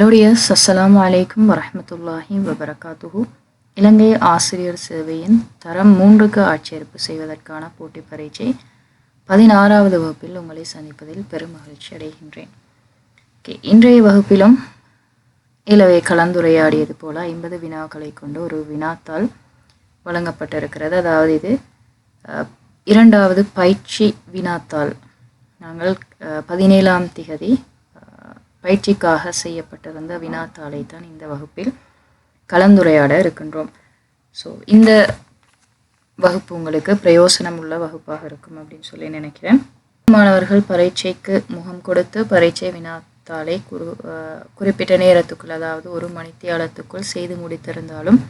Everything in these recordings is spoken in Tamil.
ஹலோ டியர்ஸ், அஸ்ஸலாமு அலைக்கும் வரஹ்மத்துல்லாஹி வபரகாத்துஹு. இலங்கை ஆசிரியர் சேவையின் தரம் 3க்கு ஆட்சேர்ப்பு செய்வதற்கான போட்டி பரீட்சை 16வது வகுப்பில் உங்களை சந்திப்பதில் பெரும் மகிழ்ச்சி அடைகின்றேன். இன்றைய வகுப்பிலும் இலவே கலந்துரையாடியது போல 50 வினாக்களை கொண்டு ஒரு வினாத்தாள் வழங்கப்பட்டிருக்கிறது. அதாவது இது 2வது பயிற்சி வினாத்தாள். நாங்கள் 17ஆம் திகதி பயிற்சிக்காக செய்யப்பட்டிருந்த வினாத்தாளை தான் இந்த வகுப்பில் கலந்துரையாட இருக்கின்றோம். ஸோ இந்த வகுப்பு உங்களுக்கு பிரயோசனம் உள்ள வகுப்பாக இருக்கும் அப்படின்னு சொல்லி நினைக்கிறேன். மாணவர்கள் பரீட்சைக்கு முகம் கொடுத்து பரீட்சை வினாத்தாளை குறிப்பிட்ட நேரத்துக்குள், அதாவது 1 மணித்தியாலத்துக்குள் செய்து முடித்திருந்தாலும்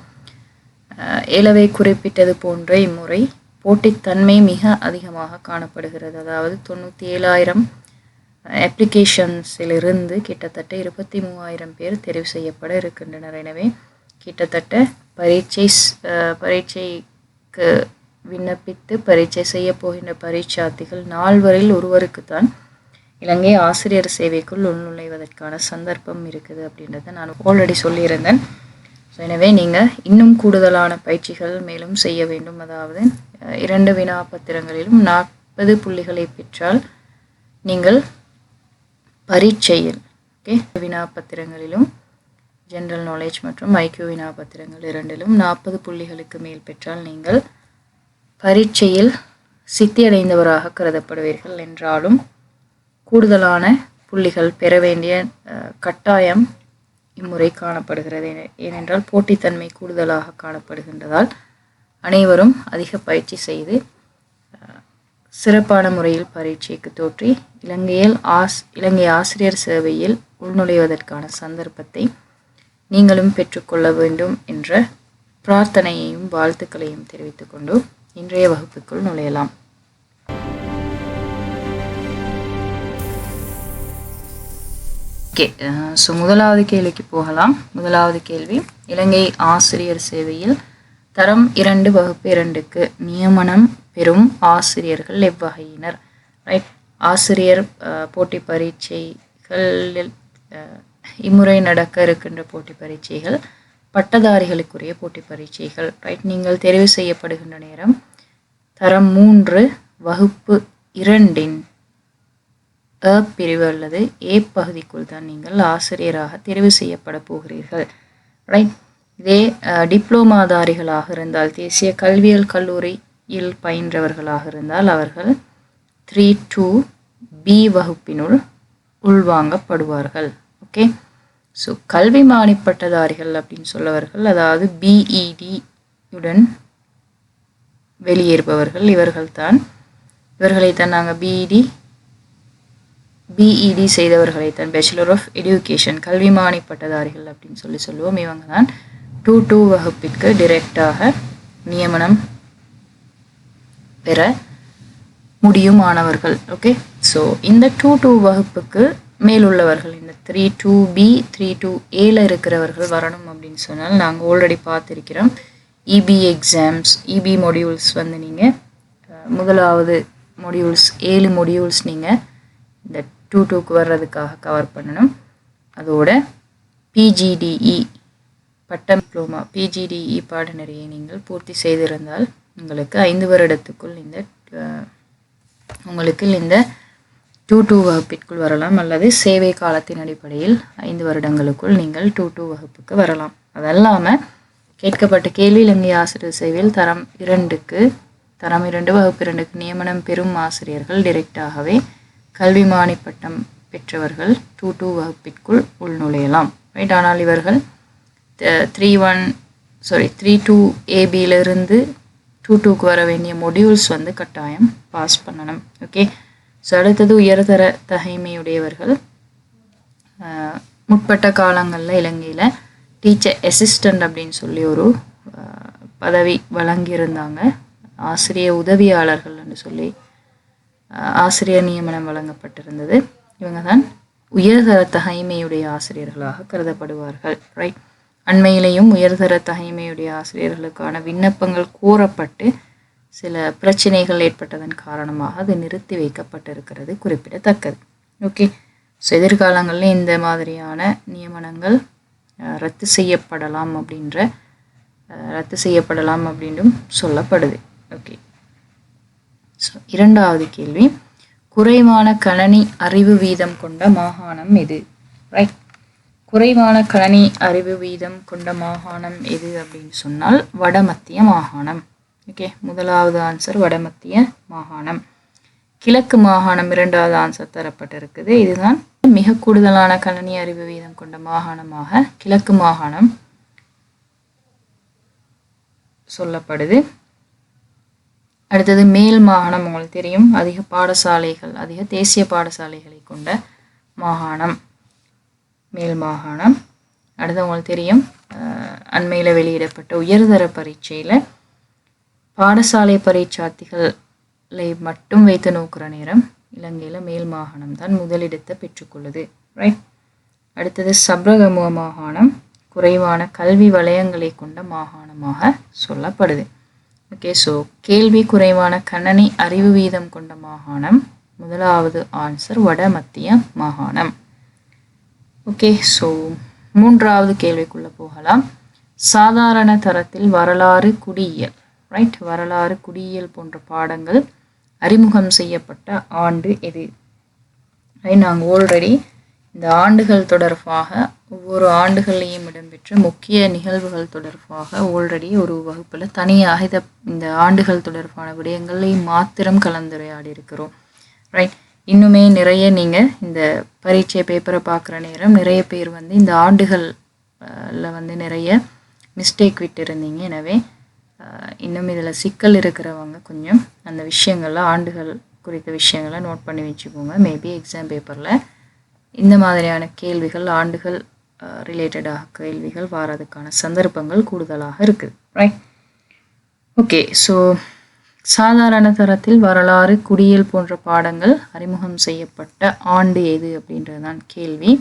ஏலவே குறிப்பிட்டது போன்ற இம்முறை போட்டித்தன்மை மிக அதிகமாக காணப்படுகிறது. அதாவது 97,000 அப்ளிகேஷன்ஸிலிருந்து கிட்டத்தட்ட 23,000 பேர் தெரிவு செய்யப்பட இருக்கின்றனர். எனவே கிட்டத்தட்ட பரீட்சைக்கு விண்ணப்பித்து பரீட்சை செய்ய போகின்ற பரீட்சார்த்திகள் 4 ஒருவருக்குத்தான் இலங்கை ஆசிரியர் சேவைக்குள் உள்நுழைவதற்கான சந்தர்ப்பம் இருக்குது அப்படின்றத நான் ஆல்ரெடி சொல்லியிருந்தேன். ஸோ எனவே நீங்கள் இன்னும் கூடுதலான பயிற்சிகள் மேலும் செய்ய வேண்டும். அதாவது 2 வினா பத்திரங்களிலும் 40 புள்ளிகளை பெற்றால் நீங்கள் பரீட்சையில் வினா பத்திரங்களிலும் ஜென்ரல் நாலேஜ் மற்றும் ஐக்யூ வினா பத்திரங்கள் இரண்டிலும் 40 புள்ளிகளுக்கு மேல் பெற்றால் நீங்கள் பரீட்சையில் சித்தியடைந்தவராக கருதப்படுவீர்கள். என்றாலும் கூடுதலான புள்ளிகள் பெற வேண்டிய கட்டாயம் இம்முறை காணப்படுகிறது. ஏனென்றால் போட்டித்தன்மை கூடுதலாக காணப்படுகின்றதால் அனைவரும் அதிக பயிற்சி செய்து சிறப்பான முறையில் பரீட்சைக்கு தோற்றி இலங்கை ஆசிரியர் சேவையில் உள்நுழைவதற்கான சந்தர்ப்பத்தை நீங்களும் பெற்றுக்கொள்ள வேண்டும் என்ற பிரார்த்தனையையும் வாழ்த்துக்களையும் தெரிவித்துக் கொண்டு இன்றைய வகுப்புக்குள் நுழையலாம். ஸோ முதலாவது கேள்விக்கு போகலாம். முதலாவது கேள்வி, இலங்கை ஆசிரியர் சேவையில் தரம் 2 வகுப்பு 2க்கு நியமனம் பெறும் ஆசிரியர்கள் எவ்வகையினர்? ரைட், ஆசிரியர் போட்டி பரீட்சைகளில் இம்முறை நடக்க இருக்கின்ற போட்டி பரீட்சைகள் பட்டதாரிகளுக்குரிய போட்டி பரீட்சைகள். ரைட், நீங்கள் தெரிவு செய்யப்படுகின்ற நேரம் தரம் 3 வகுப்பு 2 பிரிவு அல்லது ஏ பகுதிக்குள் தான் நீங்கள் ஆசிரியராக தெரிவு செய்யப்பட போகிறீர்கள். ரைட், இதே டிப்ளோமாதாரிகளாக இருந்தால், தேசிய கல்வியியல் கல்லூரியில் பயின்றவர்களாக இருந்தால் அவர்கள் 3-2B வகுப்பினுள் உள்வாங்கப்படுவார்கள். ஓகே, ஸோ கல்வி மானி பட்டதாரிகள் அப்படின்னு சொல்லவர்கள், அதாவது பிஇடியுடன் வெளியேறுபவர்கள், இவர்களைத்தான் நாங்கள் பிஇடி செய்தவர்களைத்தான் பேச்சுலர் ஆஃப் எஜுகேஷன் கல்விமானி பட்டதாரிகள் அப்படின்னு சொல்லுவோம். இவங்க தான் 2-2 வகுப்பிற்கு டிரெக்டாக நியமனம் பெற முடியும் மாணவர்கள். ஓகே, ஸோ இந்த 2-2 வகுப்புக்கு மேலுள்ளவர்கள், இந்த 3-2B 3-2A இருக்கிறவர்கள் வரணும் அப்படின்னு சொன்னால் நாங்கள் ஆல்ரெடி பார்த்துருக்கிறோம். இபி எக்ஸாம்ஸ், இபி மொடியூல்ஸ் நீங்கள் முதலாவது மொடியூல்ஸ் 7 மொடியூல்ஸ் நீங்கள் இந்த 2-2க்கு வர்றதுக்காக கவர் பண்ணணும். அதோட பிஜிடிஇ பட்டம் டிப்ளோமா பிஜிடிஇ பாடநெறியை நீங்கள் பூர்த்தி செய்திருந்தால் உங்களுக்கு 5 வருடத்துக்குள் உங்களுக்கு இந்த 2-2 வகுப்பிற்குள் வரலாம், அல்லது சேவை காலத்தின் அடிப்படையில் 5 வருடங்களுக்குள் நீங்கள் 2-2 வகுப்புக்கு வரலாம். அதல்லாமல் கேட்கப்பட்ட கேள்வி, இலங்கை ஆசிரியர் சேவையில் தரம் 2 வகுப்பு 2க்கு நியமனம் பெறும் ஆசிரியர்கள் டிரெக்டாகவே கல்விமானி பட்டம் பெற்றவர்கள் 2-2 வகுப்பிற்குள் உள்நுழையலாம். ரைட், ஆனால் இவர்கள் 3-2AB லிருந்து 2-2க்கு வர வேண்டிய மொடியூல்ஸ் கட்டாயம் பாஸ் பண்ணணும். ஓகே, ஸோ அடுத்தது உயர்தர தகைமையுடையவர்கள். முற்பட்ட காலங்களில் இலங்கையில் டீச்சர் அசிஸ்டண்ட் அப்படின்னு சொல்லி ஒரு பதவி வழங்கியிருந்தாங்க. ஆசிரியர் உதவியாளர்கள் என்று சொல்லி ஆசிரியர் நியமனம் வழங்கப்பட்டிருந்தது. இவங்க தான் உயர்தர தகைமையுடைய ஆசிரியர்களாக கருதப்படுவார்கள். ரைட், அண்மையிலேயும் உயர்தர தகைமையுடைய ஆசிரியர்களுக்கான விண்ணப்பங்கள் கோரப்பட்டு சில பிரச்சனைகள் ஏற்பட்டதன் காரணமாக அது நிறுத்தி வைக்கப்பட்டிருக்கிறது குறிப்பிடத்தக்கது. ஓகே, ஸோ எதிர்காலங்களில் இந்த மாதிரியான நியமனங்கள் ரத்து செய்யப்படலாம் அப்படின்றும் சொல்லப்படுது. ஓகே, ஸோ இரண்டாவது கேள்வி, குறைவான கணனி அறிவு வீதம் கொண்ட மாகாணம் எது? ரைட், குறைவான கணனி அறிவு வீதம் கொண்ட மாகாணம் எது அப்படின்னு சொன்னால் வடமத்திய மாகாணம். ஓகே, முதலாவது ஆன்சர் வடமத்திய மாகாணம். கிழக்கு மாகாணம் இரண்டாவது ஆன்சர் தரப்பட்டிருக்குது. இதுதான் மிக கூடுதலான கணனி அறிவு வீதம் கொண்ட மாகாணமாக கிழக்கு மாகாணம் சொல்லப்படுது. அடுத்தது மேல் மாகாணம். உங்களுக்கு தெரியும், அதிக தேசிய பாடசாலைகளை கொண்ட மாகாணம் மேல் மாகாணம். அடுத்து உங்களுக்கு தெரியும், அண்மையில் வெளியிடப்பட்ட உயர்தர பரீட்சையில் பாடசாலை பரீட்சார்த்திகளை மட்டும் வைத்து நோக்குற நேரம் இலங்கையில் மேல் மாகாணம் தான் முதலிடத்தை பெற்றுக்கொள்ளுது. ரைட், அடுத்தது சப்ரகமுவ மாகாணம் குறைவான கல்வி வலயங்களை கொண்ட மாகாணமாக சொல்லப்படுது. ஓகே, ஸோ கேள்வி குறைவான கணனி அறிவு வீதம் கொண்ட மாகாணம், முதலாவது ஆன்சர் வடமத்திய மாகாணம். ஓகே, ஸோ மூன்றாவது கேள்விக்குள்ளே போகலாம். சாதாரண தரத்தில் வரலாறு, குடியியல், ரைட், வரலாறு, குடியியல் போன்ற பாடங்கள் அறிமுகம் செய்யப்பட்ட ஆண்டு எது? நாங்கள் ஆல்ரெடி இந்த ஆண்டுகள் தொடர்பாக ஒவ்வொரு ஆண்டுகளையும் இடம்பெற்ற முக்கிய நிகழ்வுகள் தொடர்பாக ஆல்ரெடி ஒரு வகுப்பில் தனியாக இந்த ஆண்டுகள் தொடர்பான விடயங்களை மாத்திரம் கலந்துரையாடி இருக்கிறோம். ரைட், இன்னுமே நிறைய நீங்கள் இந்த பரீட்சை பேப்பரை பார்க்குற நேரம் நிறைய பேர் இந்த ஆண்டுகளில் நிறைய மிஸ்டேக் விட்டு இருந்தீங்க. எனவே இன்னும் இதில் சிக்கல் இருக்கிறவங்க கொஞ்சம் அந்த விஷயங்களில் ஆண்டுகள் குறித்த விஷயங்களை நோட் பண்ணி வச்சுக்கோங்க. மேபி எக்ஸாம் பேப்பரில் இந்த மாதிரியான கேள்விகள், ஆண்டுகள் ரிலேட்டடாக கேள்விகள் வாரதுக்கான சந்தர்ப்பங்கள் கூடுதலாக இருக்குது. ரைட், ஓகே, ஸோ சாதாரண தரத்தில் வரலாறு, குடியியல் போன்ற பாடங்கள் அறிமுகம் செய்யப்பட்ட ஆண்டு எது அப்படின்றது தான் கேள்வி.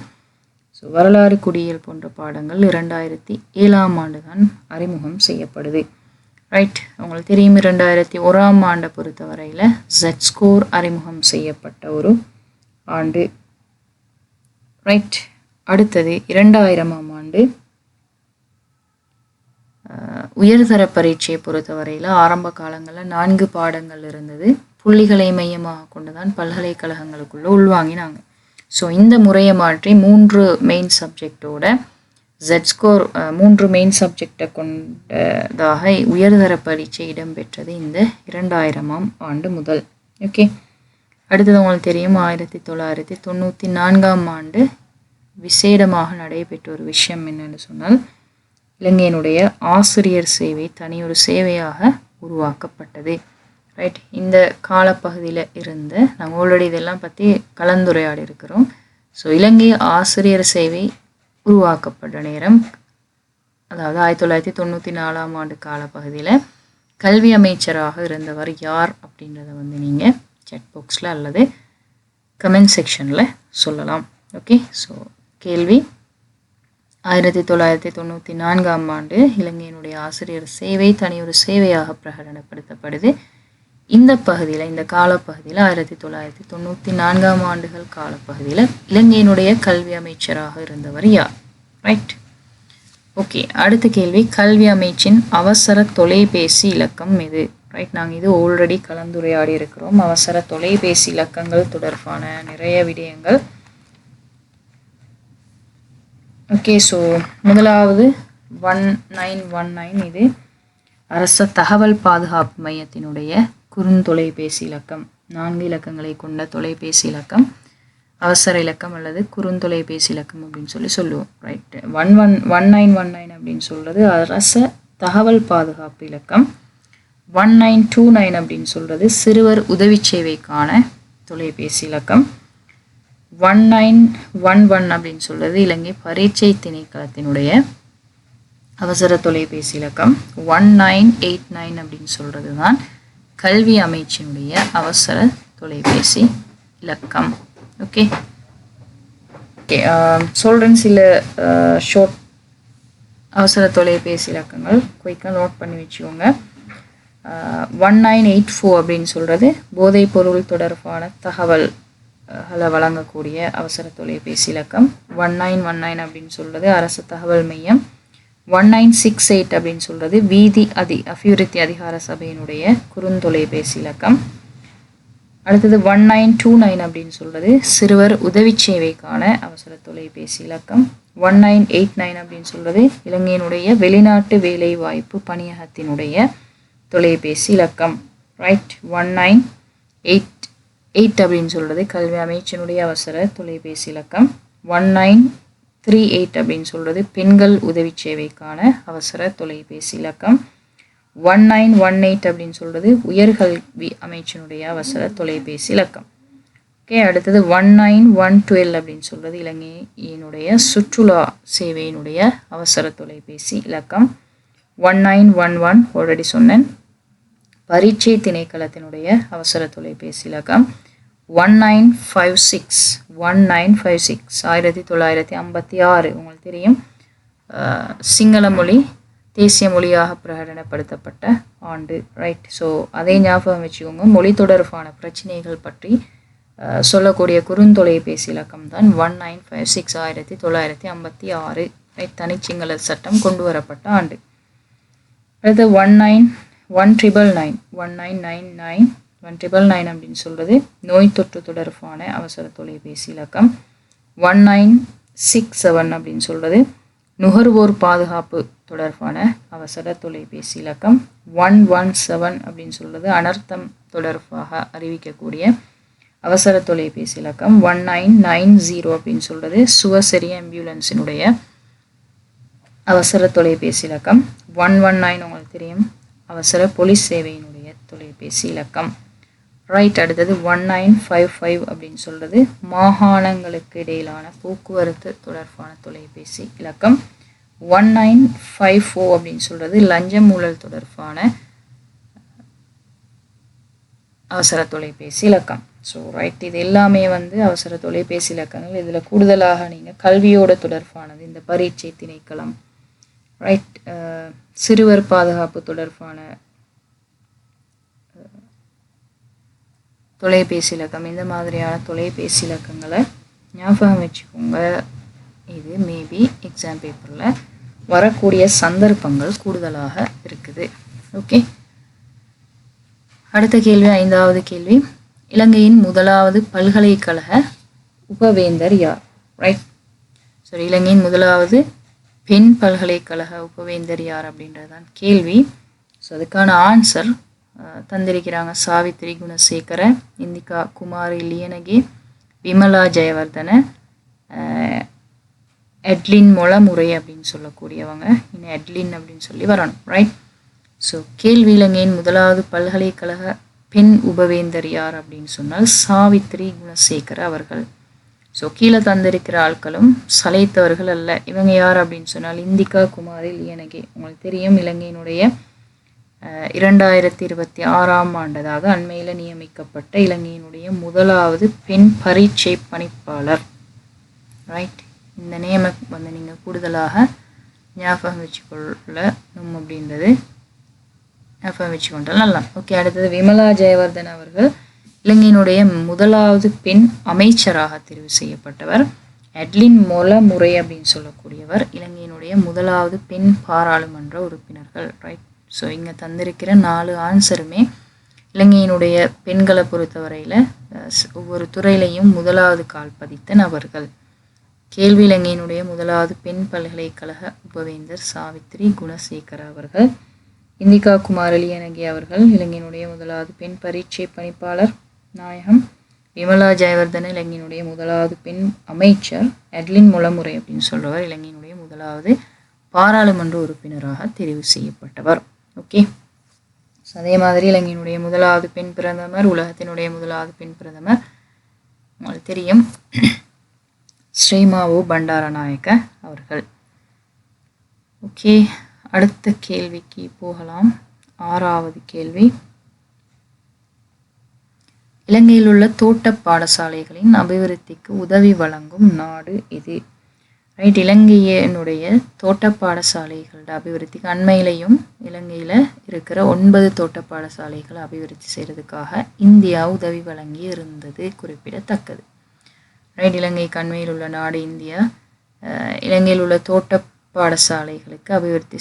ஸோ வரலாறு, குடியியல் போன்ற பாடங்கள் 2007ஆம் ஆண்டு தான் அறிமுகம் செய்யப்படுது. ரைட், உங்களுக்கு தெரியும் 2001ஆம் ஆண்டை பொறுத்தவரையில் Z ஸ்கோர் அறிமுகம் செய்யப்பட்ட ஒரு ஆண்டு. ரைட், அடுத்தது 2000ஆம் ஆண்டு உயர்தர பரீட்சையை பொறுத்தவரையில் ஆரம்ப காலங்களில் 4 பாடங்கள் இருந்தது. புள்ளிகளை மையமாக கொண்டுதான் பல்கலைக்கழகங்களுக்குள்ள உள்வாங்கினாங்க. ஸோ இந்த முறையை மாற்றி 3 மெயின் சப்ஜெக்டோட Z ஸ்கோர் 3 மெயின் சப்ஜெக்டை கொண்டதாக உயர்தர பரீட்சை இடம்பெற்றது இந்த 2000ஆம் ஆண்டு முதல். ஓகே, அடுத்தது உங்களுக்கு தெரியும் 1994ஆம் ஆண்டு விசேடமாக நடைபெற்ற ஒரு விஷயம் என்னென்னு சொன்னால் இலங்கையினுடைய ஆசிரியர் சேவை தனியொரு சேவையாக உருவாக்கப்பட்டது. ரைட், இந்த காலப்பகுதியில் இருந்து நாங்கள் ஆல்ரெடி இதெல்லாம் பற்றி கலந்துரையாடி இருக்கிறோம். ஸோ இலங்கை ஆசிரியர் சேவை உருவாக்கப்பட்ட நேரம், அதாவது 1994ஆம் ஆண்டு காலப்பகுதியில் கல்வி அமைச்சராக இருந்தவர் யார் அப்படின்றத நீங்கள் சாட் பாக்ஸில் அல்லது கமெண்ட் செக்ஷனில் சொல்லலாம். ஓகே, ஸோ கேள்வி 1994ஆம் ஆண்டு இலங்கையினுடைய ஆசிரியர் சேவை தனியொரு சேவையாக பிரகடனப்படுத்தப்படுது. இந்த பகுதியில், இந்த காலப்பகுதியில் 1994ஆம் ஆண்டுகள் காலப்பகுதியில் இலங்கையினுடைய கல்வி அமைச்சராக இருந்தவர் யார்? ரைட், ஓகே, அடுத்த கேள்வி, கல்வி அமைச்சின் அவசர தொலைபேசி இலக்கம் எது? ரைட், நாங்கள் இது ஆல்ரெடி கலந்துரையாடி இருக்கிறோம். அவசர தொலைபேசி இலக்கங்கள் தொடர்பான நிறைய விடயங்கள். ஓகே, ஸோ முதலாவது 1919, இது அரச தகவல் பாதுகாப்பு மையத்தினுடைய குறுந்தொலைபேசி இலக்கம். 4 இலக்கங்களை கொண்ட தொலைபேசி இலக்கம் அவசர இலக்கம் அல்லது குறுந்தொலைபேசி இலக்கம் அப்படின்னு சொல்லுவோம். ரைட், 1919 அப்படின்னு சொல்கிறது அரச தகவல் பாதுகாப்பு இலக்கம். 1929 அப்படின்னு சொல்கிறது சிறுவர் உதவி சேவைக்கான தொலைபேசி இலக்கம். 1911 அப்படின்னு சொல்கிறது இலங்கை பரீட்சை திணைக்களத்தினுடைய அவசர தொலைபேசி இலக்கம். 1989 அப்படின்னு சொல்கிறது தான் கல்வி அமைச்சினுடைய அவசர தொலைபேசி இலக்கம். ஓகே, சொல்கிறேன் சில ஷார்ட் அவசர தொலைபேசி இலக்கங்கள் குயிக்காக நோட் பண்ணி வச்சுக்கோங்க. 1984 அப்படின்னு சொல்கிறது போதைப் பொருள் தொடர்பான தகவல் வழங்கக்கூடிய அவசர தொலைபேசி இலக்கம். 1919 அப்படின்னு சொல்கிறது அரசு தகவல் மையம். 1968 அப்படின்னு சொல்கிறது வீதி அபிவிருத்தி அதிகார சபையினுடைய குறுந்தொலைபேசி இலக்கம். அடுத்தது 1929 அப்படின்னு சொல்கிறது சிறுவர் உதவி சேவைக்கான அவசர தொலைபேசி இலக்கம். 1989 அப்படின்னு சொல்கிறது இலங்கையினுடைய வெளிநாட்டு வேலைவாய்ப்பு பணியகத்தினுடைய தொலைபேசி இலக்கம். ரைட். 1988 அப்படின்னு சொல்கிறது கல்வி அமைச்சினுடைய அவசர தொலைபேசி இலக்கம். 1938 அப்படின்னு சொல்கிறது பெண்கள் உதவி சேவைக்கான அவசர தொலைபேசி இலக்கம். 1918 அப்படின்னு சொல்கிறது உயர்கல்வி அமைச்சினுடைய அவசர தொலைபேசி இலக்கம். ஓகே. அடுத்தது 19112 அப்படின்னு சொல்கிறது இலங்கையினுடைய சுற்றுலா சேவையினுடைய அவசர தொலைபேசி இலக்கம். 1911 ஆல்ரெடி சொன்னேன் பரீட்சை திணைக்களத்தினுடைய அவசர தொலைபேசி இலக்கம். 1956 1956 உங்களுக்கு தெரியும் சிங்கள மொழி தேசிய மொழியாக பிரகடனப்படுத்தப்பட்ட ஆண்டு. ரைட். ஸோ அதை ஞாபகம் வச்சுக்கோங்க. மொழி தொடர்பான பிரச்சனைகள் பற்றி சொல்லக்கூடிய குறுந்தொலைபேசி இலக்கம் தான் 1956 1956. ரைட். தனிச்சிங்கள சட்டம் கொண்டு வரப்பட்ட ஆண்டு. அடுத்து 1999 அப்படின்னு சொல்கிறது நோய் தொற்று தொடர்பான அவசர தொலைபேசி இலக்கம். 1967 அப்படின்னு சொல்கிறது நுகர்வோர் பாதுகாப்பு தொடர்பான அவசர தொலைபேசி இலக்கம். 117 அப்படின்னு சொல்கிறது அனர்த்தம் தொடர்பாக அறிவிக்கக்கூடிய அவசர தொலைபேசி இலக்கம். 1990 அப்படின்னு சொல்கிறது சுவசரி ஆம்புலன்ஸினுடைய அவசர தொலைபேசி இலக்கம். 119 உங்களுக்கு தெரியும் அவசர போலீஸ் சேவையினுடைய தொலைபேசி இலக்கம். ரைட். அடுத்தது 1955 அப்படின்னு சொல்கிறது மாகாணங்களுக்கு இடையிலான போக்குவரத்து தொடர்பான தொலைபேசி இலக்கம். 1954 அப்படின்னு சொல்கிறது லஞ்சம் ஊழல் தொடர்பான அவசர தொலைபேசி இலக்கம். So right. இது எல்லாமே அவசர தொலைபேசி இலக்கங்கள். இதில் கூடுதலாக நீங்கள் கல்வியோட தொடர்பானது இந்த பரீட்சை திணைக்களம், ரைட், சிறுவர் பாதுகாப்பு தொடர்பான தொலைபேசி இலக்கம், இந்த மாதிரியான தொலைபேசி இலக்கங்களை ஞாபகம் வச்சுக்கோங்க. இது மேபி எக்ஸாம் பேப்பரில் வரக்கூடிய சந்தர்ப்பங்கள் கூடுதலாக இருக்குது. ஓகே. அடுத்த கேள்வி, 5வது கேள்வி. இலங்கையின் முதலாவது பல்கலைக்கழக உபவேந்தர் யார்? ரைட். சரி, இலங்கையின் முதலாவது பெண் பல்கலைக்கழக உபவேந்தர் யார் அப்படின்றது தான் கேள்வி. ஸோ அதுக்கான ஆன்சர் தந்திருக்கிறாங்க. சாவித்ரி குணசேகர, இந்திகா குமாரி லியனகே, விமலா ஜெயவர்தன, எட்லின் மொளமுறை அப்படின்னு சொல்லக்கூடியவங்க. இன்னும் எட்லின் அப்படின்னு சொல்லி வரணும். ரைட். ஸோ கேள்வி, இலங்கையின் முதலாவது பல்கலைக்கழக பெண் உபவேந்தர் யார் அப்படின்னு சொன்னால் சாவித்ரி குணசேகர அவர்கள். ஸோ கீழே தந்திருக்கிற ஆட்களும் சளைத்தவர்கள் அல்ல. இவங்க யார் அப்படின்னு சொன்னால் இந்திகா குமாரி லியனகே. உங்களுக்கு தெரியும் இலங்கையினுடைய 2026ஆம் ஆண்டதாக அண்மையில் நியமிக்கப்பட்ட இலங்கையினுடைய முதலாவது பெண் பரீட்சை பணிப்பாளர். ரைட். இந்த நியமம் நீங்கள் கூடுதலாக ஞாபகம் வச்சுக்கொள்ளணும் அப்படின்றது ஞாபகம் வச்சுக்கொண்டால் நல்லா. ஓகே. அடுத்தது விமலா ஜெயவர்தன் அவர்கள் இலங்கையினுடைய முதலாவது பெண் அமைச்சராக தெரிவு செய்யப்பட்டவர். எட்லின் மொளமுறை அப்படின்னு சொல்லக்கூடியவர் இலங்கையினுடைய முதலாவது பெண் பாராளுமன்ற உறுப்பினர்கள். ரைட். ஸோ இங்கே தந்திருக்கிற 4 ஆன்சருமே இலங்கையினுடைய பெண்களை பொறுத்தவரையில் ஒவ்வொரு துறையிலையும் முதலாவது கால் பதித்த நபர்கள். கேள்வி, இலங்கையினுடைய முதலாவது பெண் பல்கலைக்கழக உபவேந்தர் சாவித்ரி குணசேகர அவர்கள். இந்திகா குமாரி லியனகே அவர்கள் இலங்கையினுடைய முதலாவது பெண் பரீட்சை பணிப்பாளர் நாயகம். விமலா ஜெயவர்தன இலங்கையினுடைய முதலாவது பெண் அமைச்சர். எட்லின் மொளமுறை அப்படின்னு சொல்றவர் இலங்கையினுடைய முதலாவது பாராளுமன்ற உறுப்பினராக தெரிவு செய்யப்பட்டவர். ஓகே. ஸோ அதே மாதிரி இலங்கையினுடைய முதலாவது பெண் பிரதமர், உலகத்தினுடைய முதலாவது பெண் பிரதமர் உங்களுக்கு தெரியும் ஸ்ரீமாவு பண்டாரநாயக்க அவர்கள். ஓகே. அடுத்த கேள்விக்கு போகலாம். 6வது கேள்வி, இலங்கையில் உள்ள தோட்ட பாடசாலைகளின் அபிவிருத்திக்கு உதவி வழங்கும் நாடு இது? ரைட். இலங்கையினுடைய தோட்ட பாடசாலைகளோட அபிவிருத்திக்கு அண்மையிலையும் இலங்கையில் இருக்கிற 9 தோட்ட பாடசாலைகளை அபிவிருத்தி செய்கிறதுக்காக இந்தியா உதவி வழங்கி இருந்தது குறிப்பிடத்தக்கது. ரைட். இலங்கைக்கு அண்மையில் உள்ள நாடு இந்தியா. இலங்கையில் உள்ள தோட்ட பாடசாலைகளுக்கு அபிவிருத்தி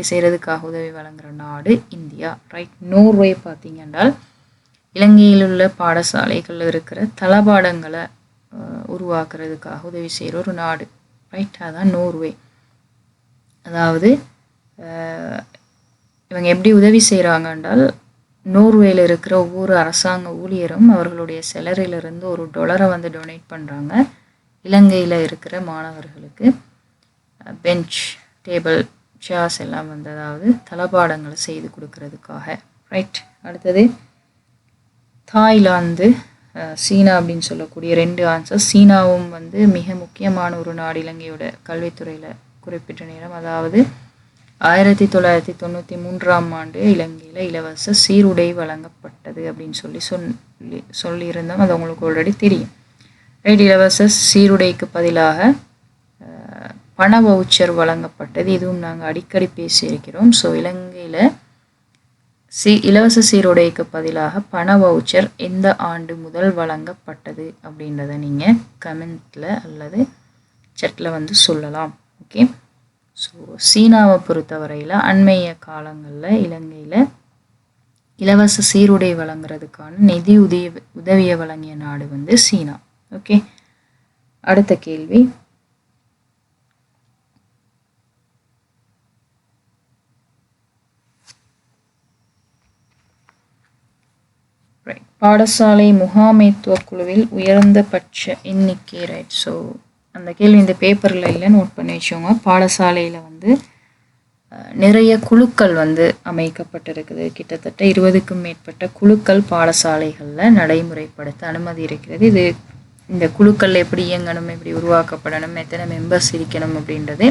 செய்கிறதுக்காக உதவி வழங்குகிற நாடு இந்தியா. ரைட். நோர்வே பார்த்தீங்கன்னா இலங்கையில் உள்ள பாடசாலைகளில் இருக்கிற தளபாடங்களை உருவாக்குறதுக்காக உதவி செய்கிற ஒரு நாடு. ரைட். அதுதான் நோர்வே. அதாவது இவங்க எப்படி உதவி செய்கிறாங்க நோர்வேயில் இருக்கிற ஒவ்வொரு அரசாங்க ஊழியரும் அவர்களுடைய சேலரியிலிருந்து $1 வந்து டொனேட் பண்ணுறாங்க இலங்கையில் இருக்கிற மாணவர்களுக்கு. பெஞ்ச், டேபிள், சேர்ஸ் எல்லாம் வந்து அதாவது தளபாடங்களை செய்து கொடுக்கறதுக்காக. ரைட். அடுத்தது தாய்லாந்து, சீனா அப்படின்னு சொல்லக்கூடிய 2 ஆன்சர். சீனாவும் வந்து மிக முக்கியமான ஒரு நாடு இலங்கையோட கல்வித்துறையில் குறிப்பிட்ட நேரம். அதாவது 1993ஆம் ஆண்டு இலங்கையில் இலவச சீருடை வழங்கப்பட்டது அப்படின்னு சொல்லியிருந்தோம். அது உங்களுக்கு ஆல்ரெடி தெரியும். ரைட். இலவச சீருடைக்கு பதிலாக பண வவுச்சர் வழங்கப்பட்டது. இதுவும் நாங்கள் அடிக்கடி பேசியிருக்கிறோம். ஸோ இலங்கையில் இலவச சீருடைக்கு பதிலாக பண வவுச்சர் எந்த ஆண்டு முதல் வழங்கப்பட்டது அப்படின்றத நீங்கள் கமெண்ட்டில் அல்லது சட்டில் வந்து சொல்லலாம். ஓகே. ஸோ சீனாவை பொறுத்தவரையில் அண்மைய காலங்களில் இலங்கையில் இலவச சீருடை வழங்குறதுக்கான நிதி உதவியை வழங்கிய நாடு வந்து சீனா. ஓகே. அடுத்த கேள்வி. ரைட். பாடசாலை முகாமைத்துவ குழுவில் உயர்ந்தபட்ச எண்ணிக்கை. ரைட். ஸோ அந்த கேள்வி இந்த பேப்பரில் இல்லை, நோட் பண்ணி வச்சோங்க. பாடசாலையில் வந்து நிறைய குழுக்கள் வந்து அமைக்கப்பட்டிருக்குது. கிட்டத்தட்ட 20க்கும் மேற்பட்ட குழுக்கள் பாடசாலைகளில் நடைமுறைப்படுத்த அனுமதி இருக்கிறது. இந்த குழுக்கள் எப்படி இயங்கணும், எப்படி உருவாக்கப்படணும், எத்தனை மெம்பர்ஸ் இருக்கணும் அப்படின்றது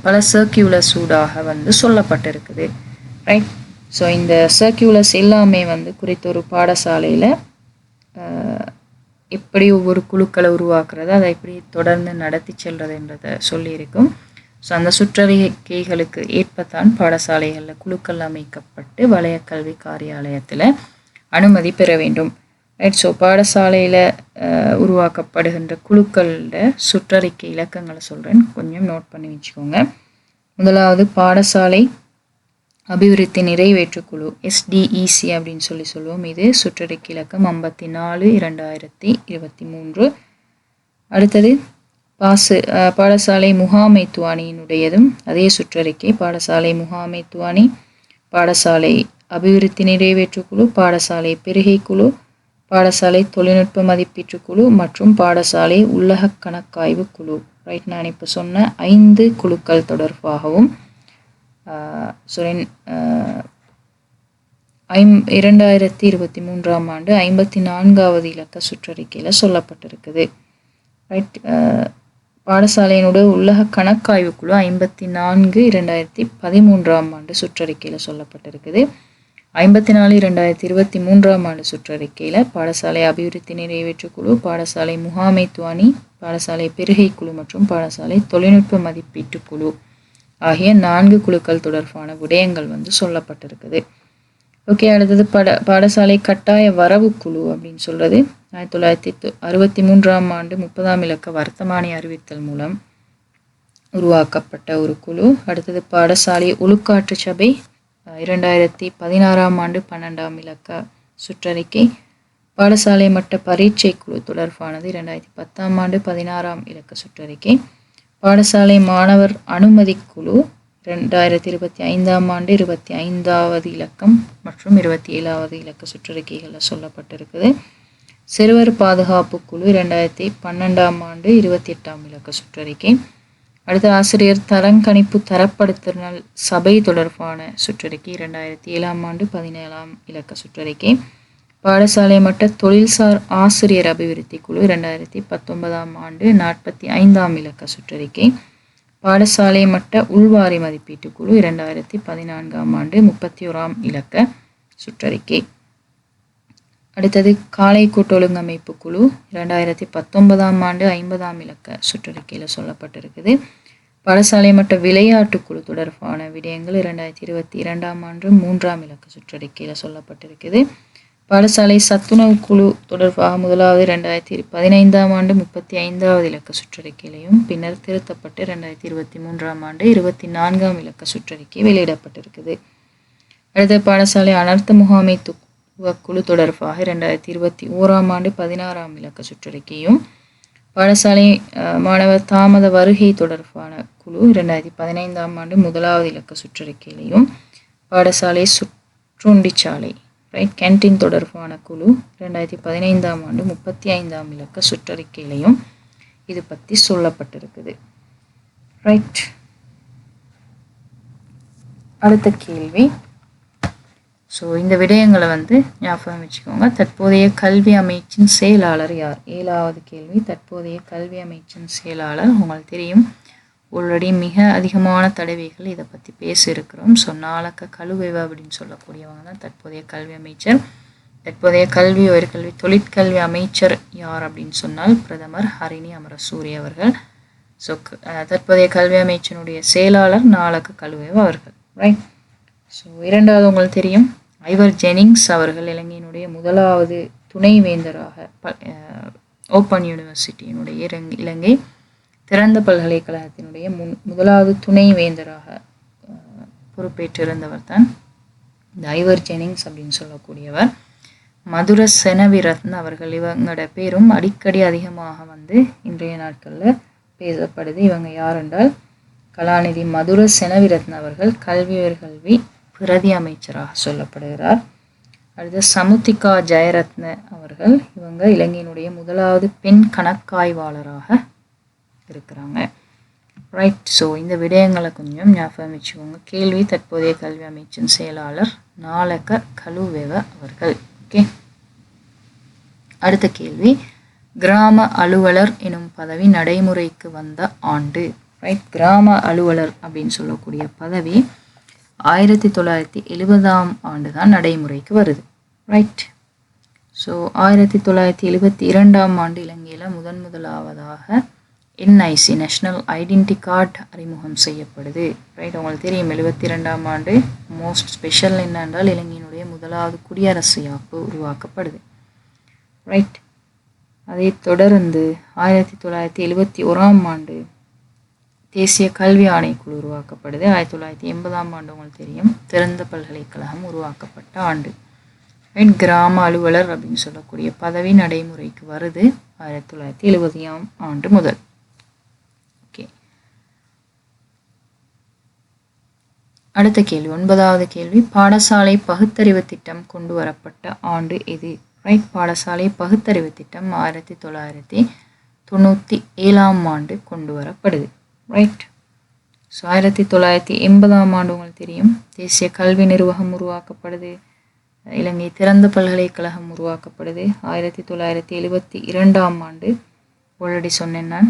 பல சர்க்கியூலர்ஸ் ஊடாக வந்து சொல்லப்பட்டிருக்குது. ரைட். ஸோ இந்த சர்க்கியூலர்ஸ் எல்லாமே வந்து குறித்த ஒரு பாடசாலையில் எப்படி ஒவ்வொரு குழுக்களை உருவாக்குறது, அதை எப்படி தொடர்ந்து நடத்தி செல்றதுன்றதை சொல்லியிருக்கும். ஸோ அந்த சுற்றறிக்கைகளுக்கு ஏற்பத்தான் பாடசாலைகளில் குழுக்கள் அமைக்கப்பட்டு வலய கல்வி காரியாலயத்தில் அனுமதி பெற வேண்டும். ரைட். ஸோ பாடசாலையில் உருவாக்கப்படுகின்ற குழுக்களோட சுற்றறிக்கை இலக்கங்களை சொல்கிறேன், கொஞ்சம் நோட் பண்ணி வச்சுக்கோங்க. முதலாவது பாடசாலை அபிவிருத்தி நிறைவேற்று குழு, SDEC அப்படின்னு சொல்லுவோம். இது சுற்றறிக்கை இலக்கம் 54/2023. அடுத்தது பாடசாலை முகாமைத்துவ அணியினுடையதும் அதே சுற்றறிக்கை. பாடசாலை முகாமைத்துவ அணி, பாடசாலை அபிவிருத்தி நிறைவேற்று குழு, பாடசாலை பெருகை குழு, பாடசாலை தொழில்நுட்ப மதிப்பீட்டு குழு மற்றும் பாடசாலை உள்ளக கணக்காய்வு குழு. ரைட். நான் இப்போ சொன்ன 5 குழுக்கள் தொடர்பாகவும் 2023ஆம் ஆண்டு 54வது இலக்க சுற்றறிக்கையில் சொல்லப்பட்டிருக்குது. ரைட். பாடசாலையினுடைய உள்ளக கணக்காய்வு குழு 54/2013ஆம் ஆண்டு சுற்றறிக்கையில் சொல்லப்பட்டிருக்குது. 54/2023ஆம் ஆண்டு சுற்றறிக்கையில் பாடசாலை அபிவிருத்தி நிறைவேற்று குழு, பாடசாலை முகாமைத்துவ அணி, பாடசாலை பெருகை குழு மற்றும் பாடசாலை தொழில்நுட்ப மதிப்பீட்டு குழு ஆகிய 4 குழுக்கள் தொடர்பான விடயங்கள் வந்து சொல்லப்பட்டிருக்குது. ஓகே. அடுத்தது பாடசாலை கட்டாய வரவு குழு அப்படின்னு சொல்கிறது 1963ஆம் ஆண்டு 30ஆம் இலக்க வர்த்தமானி அறிவித்தல் மூலம் உருவாக்கப்பட்ட ஒரு குழு. அடுத்தது பாடசாலை ஒழுக்காற்று சபை 2016ஆம் ஆண்டு 12ஆம் இலக்க சுற்றறிக்கை. பாடசாலை மட்ட பரீட்சை குழு தொடர்பானது 2010ஆம் ஆண்டு 16ஆம் இலக்க சுற்றறிக்கை. பாடசாலை மாணவர் அனுமதி குழு 2025ஆம் ஆண்டு 25வது இலக்கம் மற்றும் 27வது இலக்க சுற்றறிக்கைகளில் சொல்லப்பட்டிருக்குது. சிறுவர் பாதுகாப்பு குழு 2012ஆம் ஆண்டு 28ஆம் இலக்க சுற்றறிக்கை. அடுத்த ஆசிரியர் தரங்கணிப்பு தரப்படுத்தல் சபை தொடர்பான சுற்றறிக்கை 2007ஆம் ஆண்டு 17ஆம் இலக்க சுற்றறிக்கை. பாடசாலை மட்ட தொழில்சார் ஆசிரியர் அபிவிருத்தி குழு 2019ஆம் ஆண்டு 45ஆம் இலக்க சுற்றறிக்கை. பாடசாலை மட்ட உள்வாரி மதிப்பீட்டு குழு 2014ஆம் ஆண்டு 31ஆம் இலக்க சுற்றறிக்கை. அடுத்தது காலை கூட்டொழுங்கமைப்பு குழு 2019ஆம் ஆண்டு 50ஆம் இலக்க சுற்றறிக்கையில் சொல்லப்பட்டிருக்குது. பாடசாலை மட்ட விளையாட்டு குழு தொடர்பான விடயங்கள் 2022ஆம் ஆண்டு 3ஆம் இலக்க சுற்றறிக்கையில் சொல்லப்பட்டிருக்குது. பாடசாலை சத்துணவு குழு தொடர்பாக முதலாவது 2015ஆம் ஆண்டு 35வது இலக்க சுற்றறிக்கையிலையும் பின்னர் திருத்தப்பட்டு 2023ஆம் ஆண்டு 24ஆம் இலக்க சுற்றறிக்கை வெளியிடப்பட்டிருக்குது. அடுத்த பாடசாலை அனர்த்த முகாமைத்துவ குழு தொடர்பாக 2021ஆம் ஆண்டு 16ஆம் இலக்க சுற்றறிக்கையும் பாடசாலை மாணவர் தாமத வருகை தொடர்பான குழு 2015ஆம் ஆண்டு முதலாவது இலக்க சுற்றறிக்கையிலையும் பாடசாலை சுற்றுண்டிச்சாலை கேன்டீன் தொடர்பான குழு 2015ஆம் ஆண்டு 35ஆம் இலக்க சுற்றறிக்கையிலையும் இது பற்றி சொல்லப்பட்டிருக்குது. ரைட், அடுத்த கேள்வி. ஸோ இந்த விடயங்களை ஞாபகம் வச்சுக்கோங்க. தற்போதைய கல்வி அமைச்சின் செயலாளர் யார்? 7வது கேள்வி. தற்போதைய கல்வி அமைச்சின் செயலாளர் உங்களுக்கு தெரியும், ஆல்ரெடி மிக அதிகமான தடவைகள் இதை பற்றி பேசியிருக்கிறோம். ஸோ நாளக்க கழுவேவ அப்படின்னு சொல்லக்கூடியவங்க தான் தற்போதைய கல்வி அமைச்சர். தற்போதைய கல்வி உயர்கல்வி தொழிற்கல்வி அமைச்சர் யார் அப்படின்னு சொன்னால் பிரதமர் ஹரிணி அமரசூரிய அவர்கள். ஸோ தற்போதைய கல்வி அமைச்சனுடைய செயலாளர் நாளக்க கழுவேவ அவர்கள். ரைட். ஸோ இரண்டாவது உங்களுக்கு தெரியும், ஐவர் ஜெனிங்ஸ் அவர்கள் இலங்கையினுடைய முதலாவது துணைவேந்தராக ஓப்பன் யூனிவர்சிட்டியினுடைய இலங்கை திறந்த பல்கலைக்கழகத்தினுடைய முதலாவது துணைவேந்தராக பொறுப்பேற்றிருந்தவர் தான் இந்த ஐவர் ஜெனிங்ஸ் அப்படின்னு சொல்லக்கூடியவர். மதுர செனவிரத்ன அவர்கள், இவங்களோட பேரும் அடிக்கடி அதிகமாக இன்றைய நாட்களில் பேசப்படுது. இவங்க யார் என்றால் கலாநிதி மதுர செனவிரத்ன அவர்கள் கல்வி உயர்கல்வி பிரதி அமைச்சராக சொல்லப்படுகிறார். அடுத்து சமுத்திகா ஜெயரத்ன அவர்கள், இவங்க இலங்கையினுடைய முதலாவது பெண் கணக்காய்வாளராக இருக்கிறாங்க. ரைட். ஸோ இந்த விடயங்களை கொஞ்சம் ஞாபகம் வச்சுக்கோங்க. கேள்வி, தற்போதைய கல்வி அமைச்சின் செயலாளர் நாளக்க கழுவேவ அவர்கள். ஓகே. அடுத்த கேள்வி, கிராம அலுவலர் எனும் பதவி நடைமுறைக்கு வந்த ஆண்டு? ரைட். கிராம அலுவலர் அப்படின்னு சொல்லக்கூடிய பதவி 1970ஆம் ஆண்டு தான் நடைமுறைக்கு வருது. ரைட். ஸோ 1972ஆம் ஆண்டு இலங்கையில் முதலாவதாக என்ஐசி நேஷ்னல் ஐடென்டி கார்டு அறிமுகம் செய்யப்படுது. ரைட். உங்களுக்கு தெரியும் 72ஆம் ஆண்டு மோஸ்ட் ஸ்பெஷல் என்னென்றால் இலங்கையினுடைய முதலாவது குடியரசு யாப்பு உருவாக்கப்படுது. ரைட். அதைத் தொடர்ந்து 1971ஆம் ஆண்டு தேசிய கல்வி ஆணைக்குழு உருவாக்கப்படுது. 1980ஆம் ஆண்டு உங்களுக்கு தெரியும் திறந்த பல்கலைக்கழகம் உருவாக்கப்பட்ட ஆண்டு. ரைட். கிராம அலுவலர் அப்படின்னு சொல்லக்கூடிய பதவி நடைமுறைக்கு வருது 1970ஆம் ஆண்டு முதல். ஓகே. அடுத்த கேள்வி, 9வது கேள்வி, பாடசாலை பகுத்தறிவு திட்டம் கொண்டு வரப்பட்ட ஆண்டு எது? ரைட். பாடசாலை பகுத்தறிவு திட்டம் 1997ஆம் ஆண்டு கொண்டு வரப்படுது. ரைட். ஸோ 1980ஆம் ஆண்டு உங்களுக்கு தெரியும் தேசிய கல்வி நிர்வாகம் உருவாக்கப்படுது. இலங்கை திறந்த பல்கலைக்கழகம் உருவாக்கப்படுது. 1972ஆம் ஆண்டு ஆல்ரெடி சொன்னேன் நான்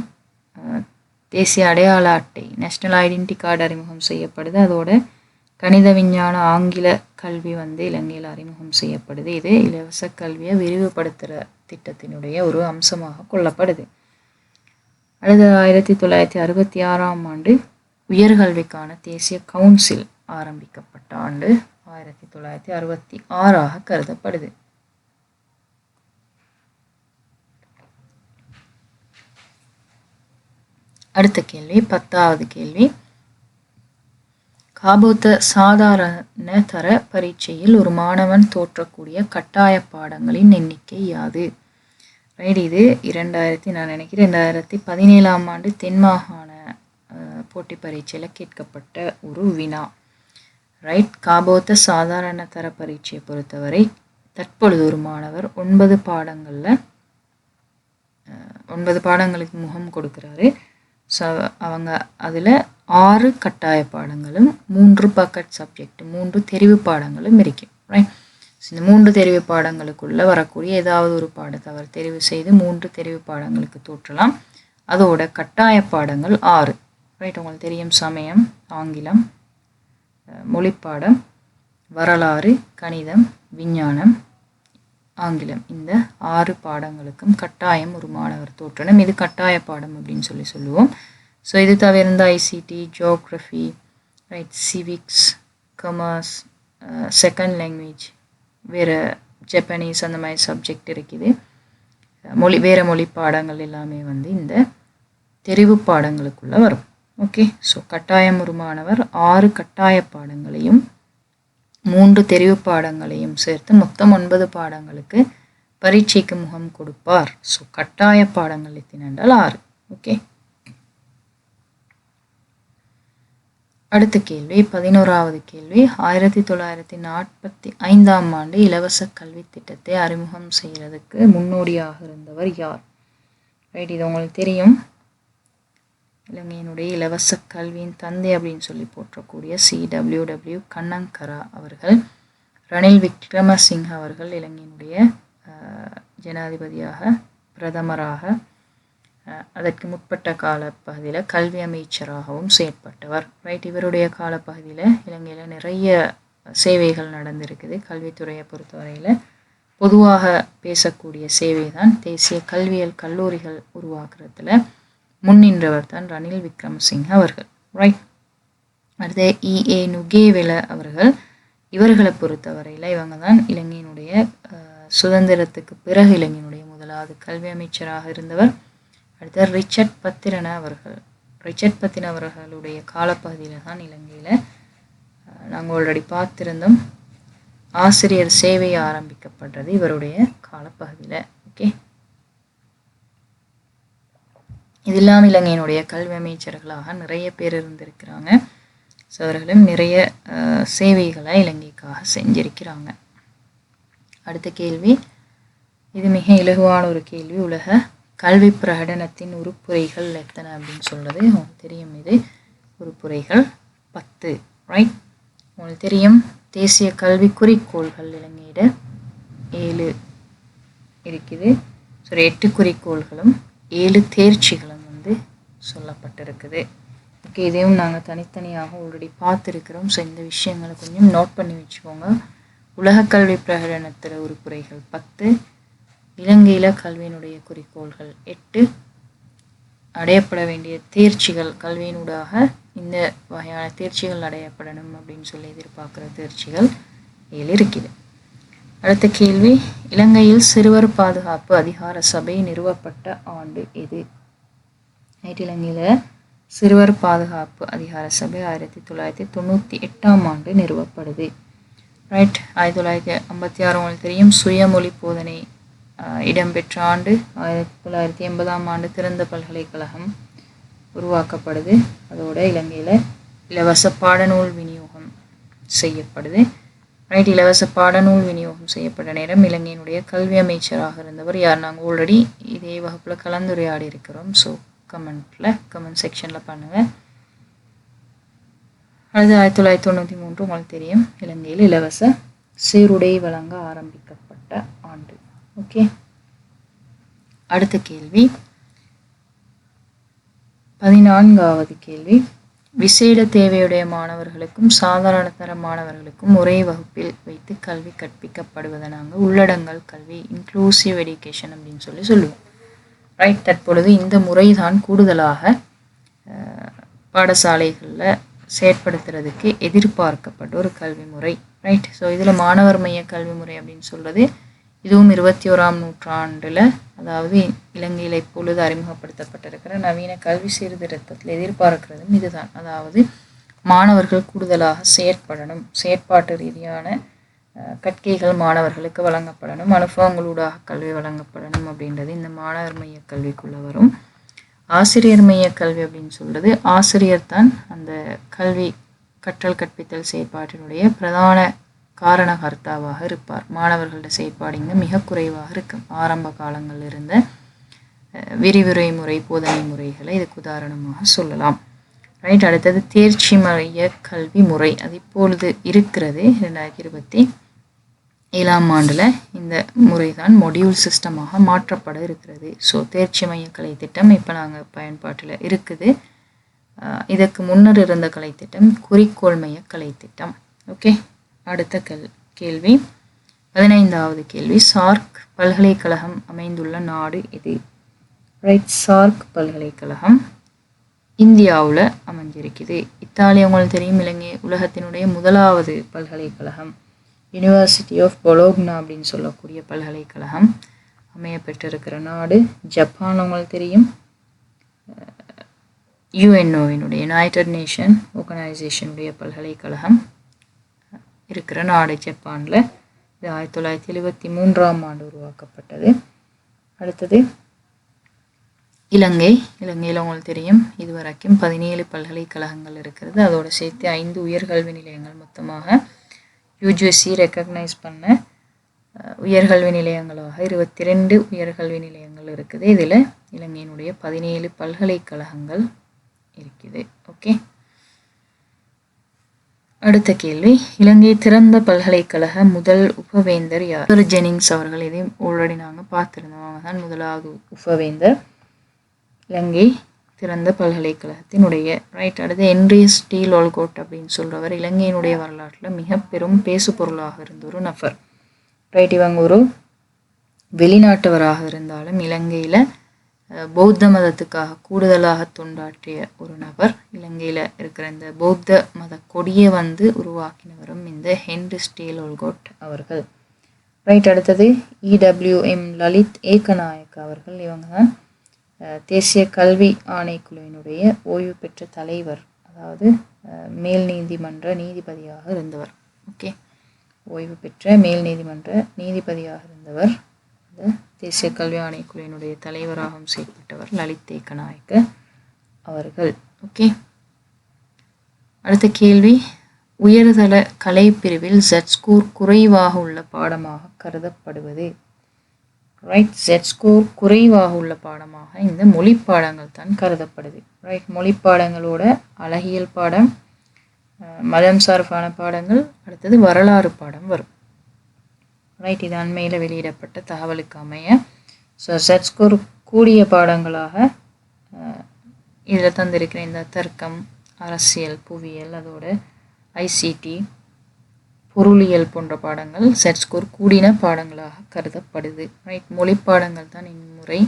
தேசிய அடையாள அட்டை நேஷ்னல் ஐடென்டி கார்டு அறிமுகம் செய்யப்படுது. அதோட கணித விஞ்ஞான ஆங்கில கல்வி இலங்கையில் அறிமுகம் செய்யப்படுது. இது இலவச கல்வியை விரிவுபடுத்துகிற திட்டத்தினுடைய ஒரு அம்சமாக கொள்ளப்படுது. அடுத்த 1966ஆம் ஆண்டு உயர்கல்விக்கான தேசிய கவுன்சில் ஆரம்பிக்கப்பட்ட ஆண்டு 1966ஆக கருதப்படுது. அடுத்த கேள்வி, 10வது கேள்வி, காபோத்த சாதாரண தர பரீட்சையில் ஒரு மாணவன் தோற்றக்கூடிய கட்டாய பாடங்களின் எண்ணிக்கை யாது? ரைட். இது 2017ஆம் ஆண்டு தென்மாகாண போட்டி பரீட்சையில் கேட்கப்பட்ட ஒரு வினா. ரைட். காபோத்த சாதாரண தர பரீட்சையை பொறுத்தவரை தற்பொழுது ஒரு மாணவர் 9 பாடங்களுக்கு முகம் கொடுக்குறாரு. ஸோ அவங்க அதில் 6 கட்டாய பாடங்களும் 3 பக்கெட் சப்ஜெக்ட் 3 தெரிவு பாடங்களும் இருக்கும். ரைட். இந்த 3 தெரிவு பாடங்களுக்குள்ளே வரக்கூடிய ஏதாவது ஒரு பாடத்தை அவர் தெரிவு செய்து 3 தெரிவு பாடங்களுக்கு தோற்றலாம். அதோட கட்டாய பாடங்கள் 6. ரைட். உங்களுக்கு தெரியும் சமயம், ஆங்கிலம், மொழிப்பாடம், வரலாறு, கணிதம், விஞ்ஞானம், ஆங்கிலம், இந்த 6 பாடங்களுக்கும் கட்டாயம் ஒரு மாணவர் தோற்றணும். இது கட்டாய பாடம் அப்படின்னு சொல்லுவோம். ஸோ இது தவிர்ந்த ICT, geography, right, civics, commerce, second language, வேறு ஜப்பனீஸ் அந்த மாதிரி சப்ஜெக்ட் இருக்குது. வேறு மொழி பாடங்கள் எல்லாமே வந்து இந்த தெரிவு பாடங்களுக்குள்ளே வரும். ஓகே, ஸோ கட்டாயம் ஒரு மாணவர் 6 கட்டாய பாடங்களையும் 3 தெரிவு பாடங்களையும் சேர்த்து மொத்தம் 9 பாடங்களுக்கு பரீட்சைக்கு முகம் கொடுப்பார். ஸோ கட்டாய பாடங்கள் எத்தனை என்றால் 6. ஓகே, அடுத்த கேள்வி 11வது கேள்வி. 1945ஆம் ஆண்டு இலவச கல்வி திட்டத்தை அறிமுகம் செய்கிறதுக்கு முன்னோடியாக இருந்தவர் யார்? ரைட், இது உங்களுக்கு தெரியும். இலங்கையினுடைய இலவச கல்வியின் தந்தை அப்படின்னு சொல்லி போற்றக்கூடிய CWW கண்ணங்கரா அவர்கள். ரணில் விக்ரமசிங்க அவர்கள் இலங்கையினுடைய ஜனாதிபதியாக, பிரதமராக, அதற்கு முற்பட்ட காலப்பகுதியில் கல்வி அமைச்சராகவும் செயற்பட்டவர். ரைட், இவருடைய காலப்பகுதியில் இலங்கையில் நிறைய சேவைகள் நடந்திருக்குது. கல்வித்துறையை பொறுத்தவரையில் பொதுவாக பேசக்கூடிய சேவை தான் தேசிய கல்வியல் கல்லூரிகள் உருவாக்குறதுல முன்னின்றவர் தான் ரணில் விக்ரமசிங்க அவர்கள். ரைட், அடுத்து EA நுகேவெல அவர்கள். இவர்களை பொறுத்தவரையில் இவங்க தான் இலங்கையினுடைய சுதந்திரத்துக்கு பிறகு இலங்கையினுடைய முதலாவது கல்வி அமைச்சராக இருந்தவர். அடுத்த ரிச்சர்ட் பத்திரன அவர்கள். ரிச்சர்ட் பத்திரன் அவர்களுடைய காலப்பகுதியில் தான் இலங்கையில் நாங்கள் ஆல்ரெடி பார்த்திருந்தோம் ஆசிரியர் சேவை ஆரம்பிக்கப்பட்டது இவருடைய காலப்பகுதியில். ஓகே, இது இல்லாமல் இலங்கையினுடைய கல்வி அமைச்சர்களாக நிறைய பேர் இருந்திருக்கிறாங்க. ஸோ அவர்களும் நிறைய சேவைகளை இலங்கைக்காக செஞ்சிருக்கிறாங்க. அடுத்த கேள்வி, இது மிக இலகுவான ஒரு கேள்வி. உலக கல்வி பிரகடனத்தின் உறுப்புரைகள் எத்தனை அப்படின்னு சொல்கிறது உங்களுக்கு தெரியும். இது உறுப்புரைகள் 10. ரைட், உங்களுக்கு தெரியும். தேசிய கல்வி குறிக்கோள்கள் இலங்கையிட 7 இருக்குது. ஸோ 8 குறிக்கோள்களும் 7 தேர்ச்சிகளும் வந்து சொல்லப்பட்டிருக்குது. ஓகே, இதையும் நாங்கள் தனித்தனியாக ஆல்ரெடி பார்த்துருக்கிறோம். ஸோ இந்த விஷயங்களை கொஞ்சம் நோட் பண்ணி வச்சுக்கோங்க. உலக கல்வி பிரகடனத்தில் உறுப்புரைகள் 10, இலங்கையில் கல்வியினுடைய குறிக்கோள்கள் 8, அடையப்பட வேண்டிய தேர்ச்சிகள் கல்வியினூடாக இந்த வகையான தேர்ச்சிகள் அடையப்படணும் அப்படின்னு சொல்லி எதிர்பார்க்குற தேர்ச்சிகள் 7 இருக்குது. அடுத்த கேள்வி, இலங்கையில் சிறுவர் பாதுகாப்பு அதிகார சபை நிறுவப்பட்ட ஆண்டு எது? ரைட், இலங்கையில் சிறுவர் பாதுகாப்பு அதிகார சபை 1998ஆம் ஆண்டு நிறுவப்படுது. ரைட், 1956 உங்களுக்கு தெரியும். சுயமொழி போதனை இடம்பெற்ற ஆண்டு. 1980ஆம் ஆண்டு திறந்த பல்கலைக்கழகம் உருவாக்கப்படுது. அதோட இலங்கையில் இலவச பாடநூல் விநியோகம் செய்யப்படுது. ரைட், இலவச பாடநூல் விநியோகம் செய்யப்பட்ட நேரம் இலங்கையினுடைய கல்வி அமைச்சராக இருந்தவர் யார்? நாங்கள் ஆல்ரெடி இதே வகுப்பில் கலந்துரையாடி இருக்கிறோம். ஸோ கமெண்ட் செக்ஷனில் பண்ணுங்கள். அடுத்து 1993 உங்களுக்கு தெரியும். இலங்கையில் இலவச சீருடை வழங்க ஆரம்பிக்கப்பட்ட ஆண்டு. ஓகே, அடுத்த கேள்வி 14வது கேள்வி, விசேட தேவையுடைய மாணவர்களுக்கும் சாதாரண தர மாணவர்களுக்கும் ஒரே வகுப்பில் வைத்து கல்வி கற்பிக்கப்படுவதை நாங்கள் உள்ளடங்கல் கல்வி, இன்க்ளூசிவ் எடியூகேஷன் அப்படின்னு சொல்லுவோம். ரைட், தற்பொழுது இந்த முறை தான் கூடுதலாக பாடசாலைகளில் செயற்படுத்துறதுக்கு எதிர்பார்க்கப்பட்ட ஒரு கல்வி முறை. ரைட், ஸோ இதில் மாணவர் மைய கல்வி முறை அப்படின்னு சொல்கிறது இதுவும் 21ஆம் நூற்றாண்டில், அதாவது இலங்கையில் இப்பொழுது அறிமுகப்படுத்தப்பட்டிருக்கிற நவீன கல்வி சீர்திருத்தத்தில் எதிர்பார்க்கிறதும் இதுதான். அதாவது மாணவர்கள் கூடுதலாக செயற்படணும், செயற்பாட்டு ரீதியான கற்கைகள் மாணவர்களுக்கு வழங்கப்படணும், அனுபவங்களூடாக கல்வி வழங்கப்படணும் அப்படின்றது இந்த மாணவர் மைய கல்விக்குள்ளே வரும். ஆசிரியர் மைய கல்வி அப்படின்னு சொல்கிறது ஆசிரியர் தான் அந்த கல்வி கற்றல் கற்பித்தல் செயற்பாட்டினுடைய பிரதான காரணகர்த்தாவாக இருப்பார். மாணவர்களோட செயற்பாடு இங்கே மிக குறைவாக இருக்கும். ஆரம்ப காலங்களில் இருந்த விரிவுரை முறை போதனை முறைகளை இதுக்கு உதாரணமாக சொல்லலாம். ரைட், அடுத்தது தேர்ச்சி மைய கல்வி முறை. அது இப்பொழுது இருக்கிறது 2027ஆம் ஆண்டில் இந்த முறை தான் மொடியூல் சிஸ்டமாக மாற்றப்பட இருக்கிறது. ஸோ தேர்ச்சி மைய கலை திட்டம் இப்போ நாங்கள் பயன்பாட்டில் இருக்குது. இதற்கு முன்னர் இருந்த கலை திட்டம் குறிக்கோள் மைய கலை திட்டம். ஓகே, அடுத்த கேள்வி 15வது கேள்வி, சார்க் பல்கலைக்கழகம் அமைந்துள்ள நாடு எது? ரைட், சார்க் பல்கலைக்கழகம் இந்தியாவில் அமைஞ்சிருக்குது. இத்தாலி உங்களுக்கு தெரியும், இலங்கை உலகத்தினுடைய முதலாவது பல்கலைக்கழகம் யுனிவர்சிட்டி ஆஃப் பொலோக்னா அப்படின்னு சொல்லக்கூடிய பல்கலைக்கழகம் அமைய பெற்றிருக்கிற நாடு ஜப்பான். உங்களுக்கு தெரியும் யுஎன்ஓவினுடைய யுனைடெட் நேஷன் ஆர்கனைசேஷனுடைய பல்கலைக்கழகம் இருக்கிற நாடு ஜப்பானில். இது 1973ஆம் ஆண்டு உருவாக்கப்பட்டது. அடுத்தது இலங்கையில் உங்களுக்கு தெரியும் இதுவரைக்கும் 17 பல்கலைக்கழகங்கள் இருக்கிறது. அதோடு சேர்த்து 5 உயர்கல்வி நிலையங்கள் மொத்தமாக யூஜிசி ரெக்கக்னைஸ் பண்ண உயர்கல்வி நிலையங்களாக 22 உயர்கல்வி நிலையங்கள் இருக்குது. இதில் இலங்கையினுடைய 17 பல்கலைக்கழகங்கள் இருக்குது. ஓகே, அடுத்த கேள்வி, இலங்கை திறந்த பல்கலைக்கழக முதல் உபவேந்தர் யார்? ஜெனிங்ஸ் அவர்கள். இதையும் ஆல்ரெடி நாங்கள் பார்த்துருந்தோம். அவங்க தான் முதலாவது உபவேந்தர் இலங்கை திறந்த பல்கலைக்கழகத்தினுடைய. ரைட். அடுத்து ஹென்றி ஸ்டீல் ஓல்கோட் அப்படின்னு சொல்கிறவர் இலங்கையினுடைய வரலாற்றில் மிக பெரும் பேசு பொருளாக இருந்த ஒரு நபர். ரைட். இவங்க ஒரு வெளிநாட்டவராக இருந்தாலும் இலங்கையில் பௌத்த மதத்துக்காக கூடுதலாக தொண்டாற்றிய ஒரு நபர். இலங்கையில் இருக்கிற இந்த பௌத்த மத கொடியை உருவாக்கினவரும் இந்த ஹென்றி ஸ்டீல் ஓல்கோட் அவர்கள். ரைட். அடுத்தது இடபிள்யூஎம் லலித் ஏகநாயக்க அவர்கள். இவங்க தான் தேசிய கல்வி ஆணைக்குழுவினுடைய ஓய்வு பெற்ற தலைவர், அதாவது மேல் நீதிமன்ற நீதிபதியாக இருந்தவர். ஓகே, ஓய்வு பெற்ற மேல் நீதிமன்ற நீதிபதியாக இருந்தவர். தேசிய கல்வி ஆணைக்குழுவினுடைய தலைவராகவும் செயல்பட்டவர் லலித் ஏகநாயக்க அவர்கள். ஓகே, அடுத்த கேள்வி, உயர்தள கலை பிரிவில் Z ஸ்கோர் குறைவாக உள்ள பாடமாக கருதப்படுவது? ரைட். Z ஸ்கோர் குறைவாக உள்ள பாடமாக இந்த மொழி பாடங்கள் தான் கருதப்படுது. ரைட். மொழி பாடங்களோட அழகியல் பாடம், மதம் சார்பான பாடங்கள், அடுத்தது வரலாறு பாடம் வரும். ரைட். இது அண்மையில் வெளியிடப்பட்ட தகவலுக்கு அமைய Z ஸ்கோர் கூடிய பாடங்களாக இதில் தந்திருக்கிற இந்த தர்க்கம், அரசியல், புவியியல், அதோட ஐசிடி, பொருளியல் போன்ற பாடங்கள் Z ஸ்கோர் கூடின பாடங்களாக கருதப்படுது. ரைட். மொழி பாடங்கள் தான் இம்முறை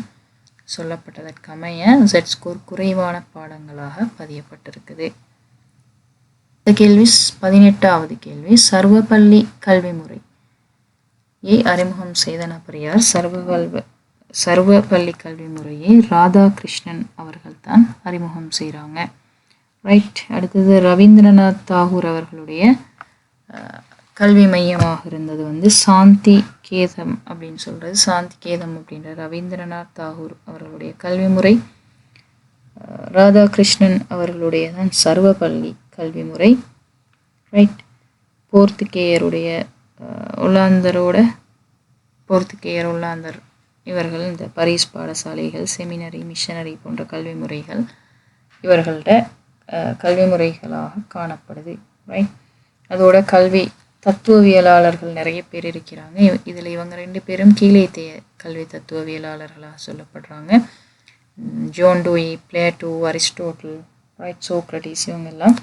சொல்லப்பட்டதற்கு அமைய Z ஸ்கோர் குறைவான பாடங்களாக பதியப்பட்டிருக்குது. இந்த கேள்வி 18வது கேள்வி, சர்வபள்ளி கல்வி முறையை அறிமுகம் செய்த நபர் யார்? சர்வபள்ளி கல்வி முறையை ராதாகிருஷ்ணன் அவர்கள் தான் அறிமுகம் செய்கிறாங்க. ரைட். அடுத்தது ரவீந்திரநாத் தாகூர் அவர்களுடைய கல்வி மையமாக இருந்தது சாந்தி கேதம் அப்படின்னு சொல்கிறது. சாந்தி கேதம் அப்படின்ற ரவீந்திரநாத் தாகூர் அவர்களுடைய கல்வி முறை. ராதாகிருஷ்ணன் அவர்களுடைய தான் சர்வபள்ளி கல்வி முறை. ரைட். போர்த்துகேயர் ஒல்லாந்தர் இவர்கள் இந்த பரிஸ் பாடசாலைகள், செமினரி, மிஷனரி போன்ற கல்வி முறைகள் இவர்கள்ட கல்வி முறைகளாக காணப்படுது. ரைட். அதோட கல்வி தத்துவவியலாளர்கள் நிறைய பேர் இருக்கிறாங்க. இதில் இவங்க 2 பேரும் கீழேத்தைய கல்வி தத்துவவியலாளர்களாக சொல்லப்படுறாங்க. John Dewey, Plato, Aristotle, right, Socrates, இவங்கெல்லாம்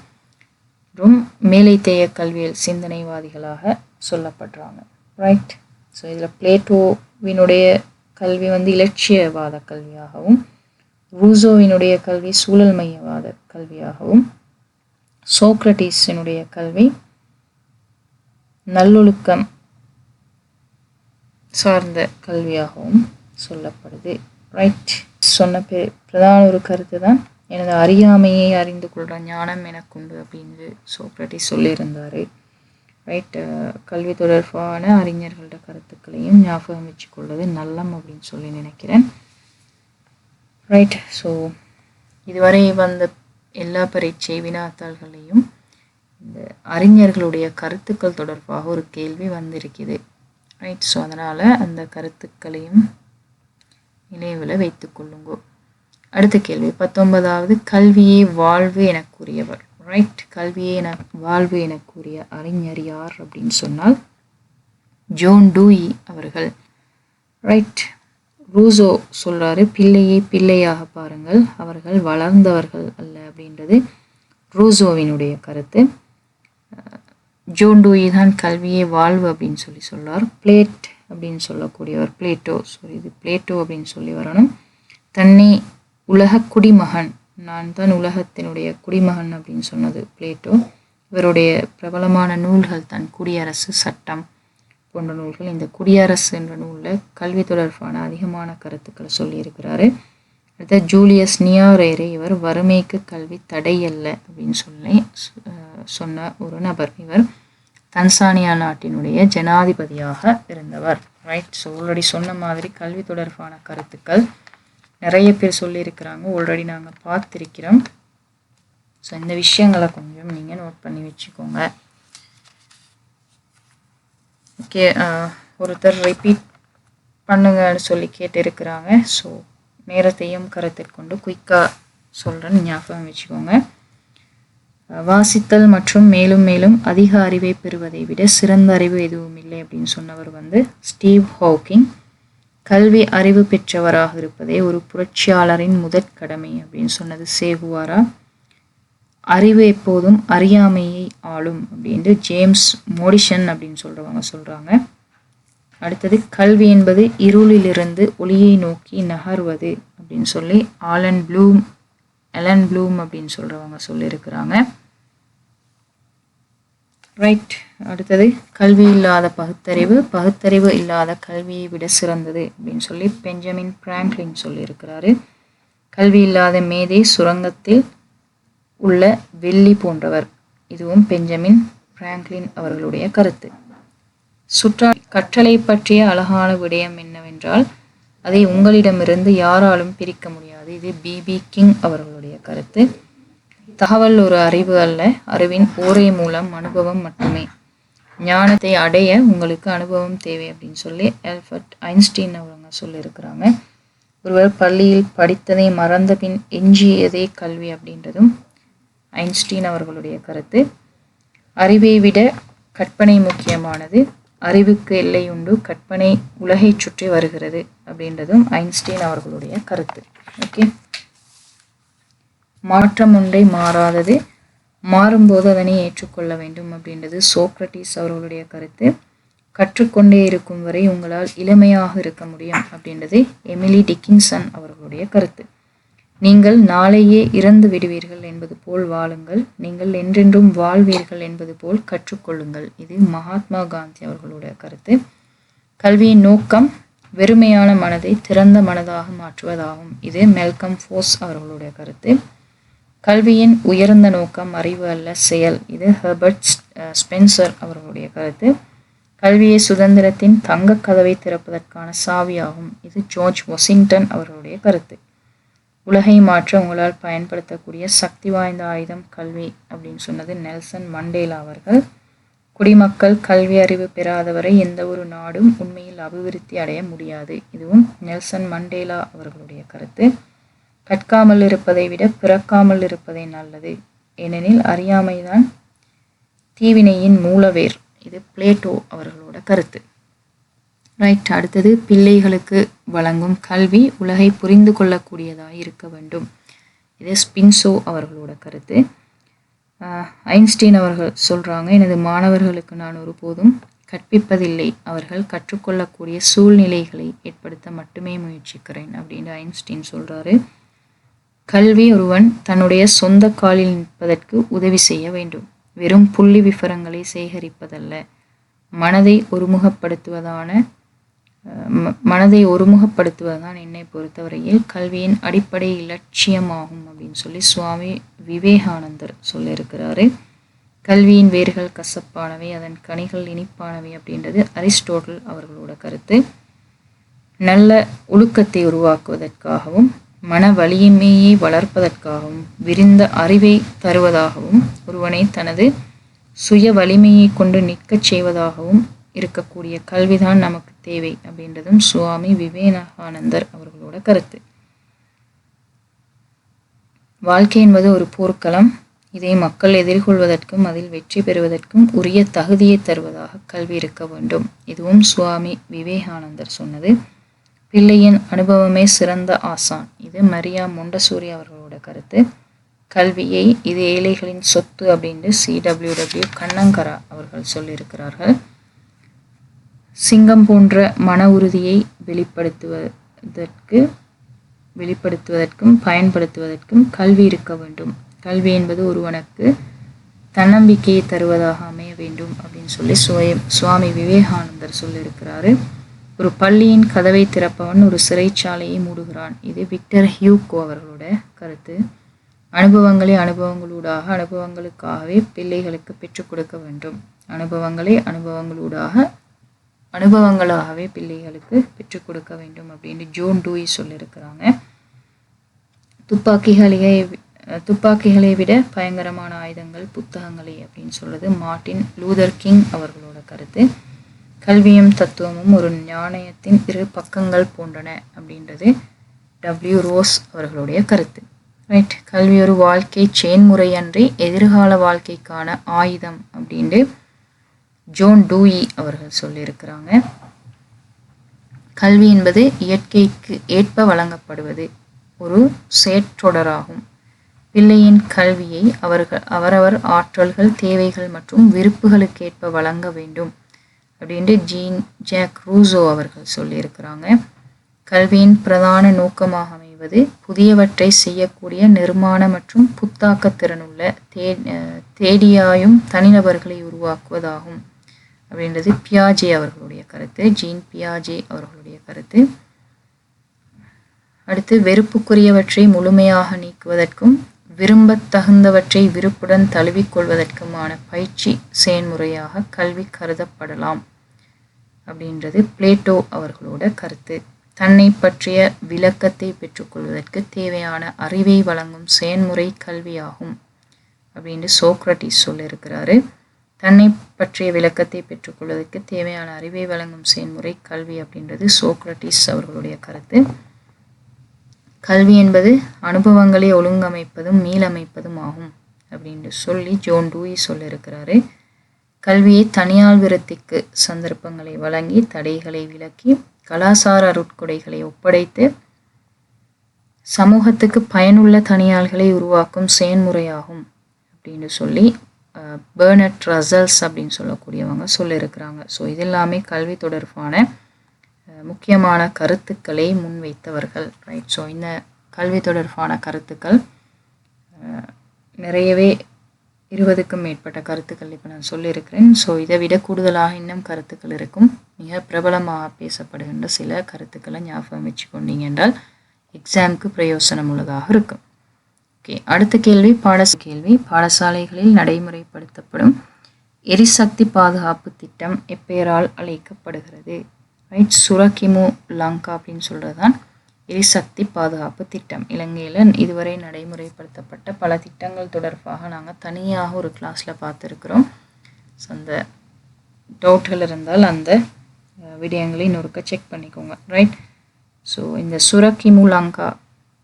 மேலைத்தேய கல்வியல் சிந்தனைவாதிகளாக சொல்லப்படுறாங்க. ரைட். ஸோ இதில் பிளேட்டோவினுடைய கல்வி இலட்சியவாத கல்வியாகவும், ரூசோவினுடைய கல்வி சூழல் மையவாத கல்வியாகவும், சோக்ரட்டிஸினுடைய கல்வி நல்லொழுக்கம் சார்ந்த கல்வியாகவும் சொல்லப்படுது. ரைட். சொன்ன பிரதான ஒரு கருத்து தான் எனது அறியாமையை அறிந்து கொள்கிற ஞானம் எனக்குண்டு அப்படின்னு சோக்ரட்டிஸ் சொல்லியிருந்தார். ரைட். கல்வி தொடர்பான அறிஞர்களோட கருத்துக்களையும் ஞாபகம் வச்சுக்கொள்வது நல்லம் அப்படின்னு சொல்லி நினைக்கிறேன். ரைட். ஸோ இதுவரை வந்த எல்லா பரீட்சை வினாத்தாள்களையும் இந்த அறிஞர்களுடைய கருத்துக்கள் தொடர்பாக ஒரு கேள்வி வந்திருக்குது. ரைட். ஸோ அதனால் அந்த கருத்துக்களையும் நினைவில் வைத்துக்கொள்ளுங்க. அடுத்த கேள்வி 19வது, கல்வியே வாழ்வு என கூறியவர். ரைட். கல்வியே வாழ்வு என கூறிய அறிஞர் யார் அப்படின்னு சொன்னால் ஜோன் டூயி அவர்கள். ரைட். ரூசோ சொல்கிறாரு, பிள்ளையை பிள்ளையாக பாருங்கள், அவர்கள் வளர்ந்தவர்கள் அல்ல அப்படின்றது ரூசோவினுடைய கருத்து. ஜோன் டூயி தான் கல்வியே வாழ்வு அப்படின்னு சொல்றார். பிளேட் அப்படின்னு சொல்லக்கூடியவர் பிளேட்டோ அப்படின்னு சொல்லி வரணும். தன்னை உலக குடிமகன், நான் தான் உலகத்தினுடைய குடிமகன் அப்படின்னு சொன்னது பிளேட்டோ. இவருடைய பிரபலமான நூல்கள் தான் குடியரசு, சட்டம் போன்ற நூல்கள். இந்த குடியரசு என்ற நூலில் கல்வி தொடர்பான அதிகமான கருத்துக்களை சொல்லியிருக்கிறாரு. அடுத்த ஜூலியஸ் நியாரேரே, இவர் வறுமைக்கு கல்வி தடையல்ல அப்படின்னு சொல்லி சொன்ன ஒரு நபர். இவர் தன்சானியா நாட்டினுடைய ஜனாதிபதியாக இருந்தவர். ரைட். ஸோ ஆல்ரெடி சொன்ன மாதிரி கல்வி தொடர்பான கருத்துக்கள் நிறைய பேர் சொல்லியிருக்கிறாங்க, ஆல்ரெடி நாங்கள் பார்த்துருக்கிறோம். ஸோ இந்த விஷயங்களை கொஞ்சம் நீங்கள் நோட் பண்ணி வச்சுக்கோங்க. ஓகே, ஒருத்தர் ரிப்பீட் பண்ணுங்கன்னு சொல்லி கேட்டிருக்கிறாங்க. ஸோ நேரத்தையும் கருத்திற்கொண்டு குயிக்காக சொல்கிறேன்னு ஞாபகம் வச்சுக்கோங்க. வாசித்தல் மற்றும் மேலும் மேலும் அதிக அறிவை பெறுவதை விட சிறந்த அறிவு எதுவும் இல்லை அப்படின்னு சொன்னவர் ஸ்டீவ் ஹாக்கிங். கல்வி அறிவு பெற்றவராக இருப்பதே ஒரு புரட்சியாளரின் முதற் கடமை அப்படின்னு சொன்னது சேகுவாரா. அறிவு எப்போதும் அறியாமையை ஆளும் அப்படின்ட்டு ஜேம்ஸ் மோடிசன் அப்படின்னு சொல்கிறாங்க. அடுத்தது கல்வி என்பது இருளிலிருந்து ஒளியை நோக்கி நகர்வது அப்படின்னு சொல்லி எலன் ப்ளூம் அப்படின்னு சொல்லியிருக்கிறாங்க. ரைட். அடுத்தது கல்வி இல்லாத பகுத்தறிவு இல்லாத கல்வியை விட சிறந்தது அப்படின்னு சொல்லி பெஞ்சமின் பிராங்க்லின் சொல்லியிருக்கிறாரு. கல்வி இல்லாத மேதை சுரங்கத்தில் உள்ள வெள்ளி போன்றவர். இதுவும் பெஞ்சமின் பிராங்க்லின் அவர்களுடைய கருத்து. கற்றலை பற்றிய அழகான விடயம் என்னவென்றால் அதை உங்களிடமிருந்து யாராலும் பிரிக்க முடியாது. இது பிபி கிங் அவர்களுடைய கருத்து. தகவல் ஒரு அறிவு அல்ல, அறிவின் ஓரை மூலம் அனுபவம் மட்டுமே. ஞானத்தை அடைய உங்களுக்கு அனுபவம் தேவை அப்படின்னு சொல்லி ஆல்பர்ட் ஐன்ஸ்டீன் அவங்க சொல்லியிருக்கிறாங்க. ஒருவர் பள்ளியில் படித்ததை மறந்த பின் எஞ்சியதே கல்வி அப்படின்றதும் ஐன்ஸ்டீன் அவர்களுடைய கருத்து. அறிவை விட கற்பனை முக்கியமானது, அறிவுக்கு எல்லை உண்டு, கற்பனை உலகை சுற்றி வருகிறது அப்படின்றதும் ஐன்ஸ்டீன் அவர்களுடைய கருத்து. ஓகே, மாற்றம் ஒன்றை மாறாதது, மாறும்போது அதனை ஏற்றுக்கொள்ள வேண்டும் அப்படின்றது சோக்ரட்டிஸ் அவர்களுடைய கருத்து. கற்றுக்கொண்டே இருக்கும் வரை உங்களால் இளமையாக இருக்க முடியும் அப்படின்றது எமிலி டிக்கின்சன் அவர்களுடைய கருத்து. நீங்கள் நாளையே இறந்து விடுவீர்கள் என்பது போல் வாழுங்கள், நீங்கள் என்றென்றும் வாழ்வீர்கள் என்பது போல் கற்றுக்கொள்ளுங்கள். இது மகாத்மா காந்தி அவர்களுடைய கருத்து. கல்வியின் நோக்கம் வெறுமையான மனதை திறந்த மனதாக மாற்றுவதாகும். இது மெல்கம் ஃபோர்ஸ் அவர்களுடைய கருத்து. கல்வியின் உயர்ந்த நோக்கம் அறிவு அல்ல, செயல். இது ஹெர்பர்ட் ஸ்பென்சர் அவர்களுடைய கருத்து. கல்வியை சுதந்திரத்தின் தங்க கதவை திறப்பதற்கான சாவியாகும். இது ஜார்ஜ் வாஷிங்டன் அவர்களுடைய கருத்து. உலகை மாற்ற உங்களால் பயன்படுத்தக்கூடிய சக்தி வாய்ந்த ஆயுதம் கல்வி அப்படின்னு சொன்னது நெல்சன் மண்டேலா அவர்கள். குடிமக்கள் கல்வி அறிவு பெறாதவரை எந்த ஒரு நாடும் உண்மையில் அபிவிருத்தி அடைய முடியாது. இதுவும் நெல்சன் மண்டேலா அவர்களுடைய கருத்து. கற்காமல் இருப்பதை விட பிறக்காமல் இருப்பதே நல்லது, ஏனெனில் அறியாமைதான் தீவினையின் மூலவேர். இது பிளேட்டோ அவர்களோட கருத்து. ரைட். அடுத்தது பிள்ளைகளுக்கு வழங்கும் கல்வி உலகை புரிந்து கொள்ளக்கூடியதாக இருக்க வேண்டும். இது ஸ்பின்சோ அவர்களோட கருத்து. ஐன்ஸ்டீன் அவர்கள் சொல்கிறாங்க, எனது மாணவர்களுக்கு நான் ஒருபோதும் கற்பிப்பதில்லை, அவர்கள் கற்றுக்கொள்ளக்கூடிய சூழ்நிலைகளை ஏற்படுத்த மட்டுமே முயற்சிக்கிறேன் அப்படின்னு ஐன்ஸ்டீன் சொல்கிறாரு. கல்வி ஒருவன் தன்னுடைய சொந்த காலில் நிற்பதற்கு உதவி செய்ய வேண்டும், வெறும் புள்ளி விவரங்களை சேகரிப்பதல்ல. மனதை ஒருமுகப்படுத்துவதுதான் என்னை பொறுத்தவரையில் கல்வியின் அடிப்படை இலட்சியமாகும் அப்படின்னு சொல்லி சுவாமி விவேகானந்தர் சொல்லியிருக்கிறாரு. கல்வியின் வேர்கள் கசப்பானவை, அதன் கனிகள் இனிப்பானவை அப்படின்றது அரிஸ்டோட்டல் அவர்களோட கருத்து. நல்ல ஒழுக்கத்தை உருவாக்குவதற்காகவும் மன வலிமையை வளர்ப்பதற்காகவும் விரிந்த அறிவை தருவதாகவும் ஒருவனை தனது சுய வலிமையை கொண்டு நிற்கச் செய்வதாகவும் இருக்கக்கூடிய கல்விதான் நமக்கு தேவை அப்படின்றதும் சுவாமி விவேகானந்தர் அவர்களோட கருத்து. வாழ்க்கை என்பது ஒரு போர்க்களம், இதை மக்கள் எதிர்கொள்வதற்கும் அதில் வெற்றி பெறுவதற்கும் உரிய தகுதியை தருவதாக கல்வி இருக்க வேண்டும். இதுவும் சுவாமி விவேகானந்தர் சொன்னது. பிள்ளையின் அனுபவமே சிறந்த ஆசான். இது மரியா மொண்டசூரி அவர்களோட கருத்து. கல்வியை இது ஏழைகளின் சொத்து அப்படின்ட்டு CWW கண்ணங்கரா அவர்கள் சொல்லியிருக்கிறார்கள். சிங்கம் போன்ற மன உறுதியை வெளிப்படுத்துவதற்கும் பயன்படுத்துவதற்கும் கல்வி இருக்க வேண்டும். கல்வி என்பது ஒருவனுக்கு தன்னம்பிக்கையை தருவதாக அமைய வேண்டும் அப்படின்னு சொல்லி சுவாமி விவேகானந்தர் சொல்லியிருக்கிறாரு. ஒரு பள்ளியின் கதவை திறப்பவன் ஒரு சிறைச்சாலையை மூடுகிறான். இது விக்டர் ஹியூகோ அவர்களோட கருத்து. அனுபவங்களை அனுபவங்களுக்காகவே பிள்ளைகளுக்கு பெற்றுக் கொடுக்க வேண்டும். அனுபவங்களை அனுபவங்களாகவே பிள்ளைகளுக்கு பெற்றுக் கொடுக்க வேண்டும் அப்படின்னு ஜோன் டூயி சொல்லியிருக்கிறாங்க. துப்பாக்கிகளை விட பயங்கரமான ஆயுதங்கள் புத்தகங்களே அப்படின்னு சொல்றது மார்ட்டின் லூதர் கிங் அவர்களோட கருத்து. கல்வியும் தத்துவமும் ஒரு நாணயத்தின் இரு பக்கங்கள் போன்றன அப்படின்றது டபிள்யூ ரோஸ் அவர்களுடைய கருத்து. ரைட். கல்வி ஒரு வாழ்க்கை செயன்முறையன்றி எதிர்கால வாழ்க்கைக்கான ஆயுதம் அப்படின்ட்டு ஜோன் டூயி அவர்கள் சொல்லியிருக்கிறாங்க. கல்வி என்பது இயற்கைக்கு ஏற்ப வழங்கப்படுவது ஒரு செயற்றொடராகும். பிள்ளையின் கல்வியை அவரவர் ஆற்றல்கள், தேவைகள் மற்றும் விருப்புகளுக்கேற்ப வழங்க வேண்டும் அப்படின்ட்டு ஜீன் ஜாக் ரூசோ அவர்கள் சொல்லியிருக்கிறாங்க. கல்வியின் பிரதான நோக்கமாக அமைவது புதியவற்றை செய்யக்கூடிய நிர்மாண மற்றும் புத்தாக்க திறனுள்ள தேடியாயும் தனிநபர்களை உருவாக்குவதாகும் அப்படின்றது பியாஜே அவர்களுடைய கருத்து. ஜீன் பியாஜே அவர்களுடைய கருத்து. அடுத்து வெறுப்புக்குரியவற்றை முழுமையாக நீக்குவதற்கும் விரும்பத்தகுந்தவற்றை விருப்புடன் தழுவிக்கொள்வதற்குமான பயிற்சி செயன்முறையாக கல்வி கருதப்படலாம் அப்படின்றது பிளேட்டோ அவர்களோட கருத்து. தன்னை பற்றிய விளக்கத்தை பெற்றுக்கொள்வதற்கு தேவையான அறிவை வழங்கும் செயன்முறை கல்வியாகும் அப்படின்னு சோக்ரட்டிஸ் சொல்லியிருக்கிறாரு. தன்னை பற்றிய விளக்கத்தை பெற்றுக்கொள்வதற்கு தேவையான அறிவை வழங்கும் செயல்முறை கல்வி அப்படின்றது சோக்ரட்டிஸ் அவர்களுடைய கருத்து. கல்வி என்பது அனுபவங்களை ஒழுங்கமைப்பதும் மீளமைப்பதும் ஆகும் அப்படின்னு சொல்லி ஜோன் டூயி சொல்லியிருக்கிறாரு. கல்வியை தனியால் விருத்திக்கு சந்தர்ப்பங்களை வழங்கி தடைகளை விலக்கி கலாசார அருட்கொடைகளை ஒப்படைத்து சமூகத்துக்கு பயனுள்ள தனியாள்களை உருவாக்கும் செயன்முறையாகும் அப்படின்னு சொல்லி பெர்னட் ரசல்ஸ் அப்படின்னு சொல்லக்கூடியவங்க சொல்லியிருக்கிறாங்க. ஸோ இது எல்லாமே கல்வி தொடர்பான முக்கியமான கருத்துக்களை முன்வைத்தவர்கள். ரைட். ஸோ இந்த கல்வி தொடர்பான கருத்துக்கள் நிறையவே 20க்கும் மேற்பட்ட கருத்துக்கள் இப்போ நான் சொல்லியிருக்கிறேன். ஸோ இதை விட கூடுதலாக இன்னும் கருத்துக்கள் இருக்கும். மிக பிரபலமாக பேசப்படுகின்ற சில கருத்துக்களை ஞாபகம் வச்சு கொண்டீங்க என்றால் எக்ஸாமுக்கு பிரயோசனம் உள்ளதாக இருக்கும். ஓகே. அடுத்த கேள்வி பாடசாலைகளில் நடைமுறைப்படுத்தப்படும் எரிசக்தி பாதுகாப்பு திட்டம் எப்பெயரால் அழைக்கப்படுகிறது? ரைட். சுரக்கிமு லங்கா அப்படின்னு சொல்கிறது தான் எரிசக்தி பாதுகாப்பு திட்டம். இலங்கையில் இதுவரை நடைமுறைப்படுத்தப்பட்ட பல திட்டங்கள் தொடர்பாக நாங்கள் தனியாக ஒரு கிளாஸில் பார்த்துருக்குறோம். ஸோ அந்த டவுட்கள் இருந்தால் அந்த விடயங்களை இன்னொருக்க செக் பண்ணிக்கோங்க. ரைட். ஸோ இந்த சுரக்கிமு லங்கா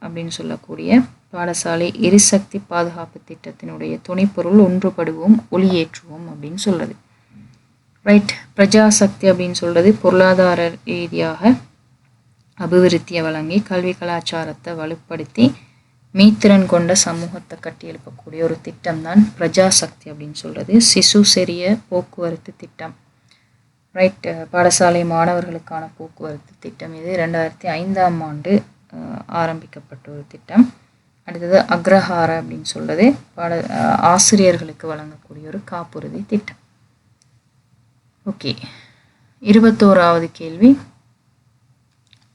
அப்படின்னு சொல்லக்கூடிய பாடசாலை எரிசக்தி பாதுகாப்பு திட்டத்தினுடைய துணைப்பொருள் ஒன்றுபடுவோம் ஒளியேற்றுவோம் அப்படின்னு சொல்கிறது. ரைட். பிரஜாசக்தி அப்படின்னு சொல்கிறது பொருளாதார ரீதியாக அபிவிருத்தியை வழங்கி கல்வி கலாச்சாரத்தை வலுப்படுத்தி மீத்திறன் கொண்ட சமூகத்தை கட்டி எழுப்பக்கூடிய ஒரு திட்டம் தான் பிரஜாசக்தி அப்படின்னு சொல்கிறது. சிசு செரிய போக்குவரத்து திட்டம். ரைட். பாடசாலை மாணவர்களுக்கான போக்குவரத்து திட்டம். இது 2005ஆம் ஆண்டு ஆரம்பிக்கப்பட்ட ஒரு திட்டம். அடுத்தது அக்ரஹார அப்படின்னு சொல்கிறது ஆசிரியர்களுக்கு வழங்கக்கூடிய ஒரு காப்புறுதி திட்டம். ஓகே. 21வது கேள்வி.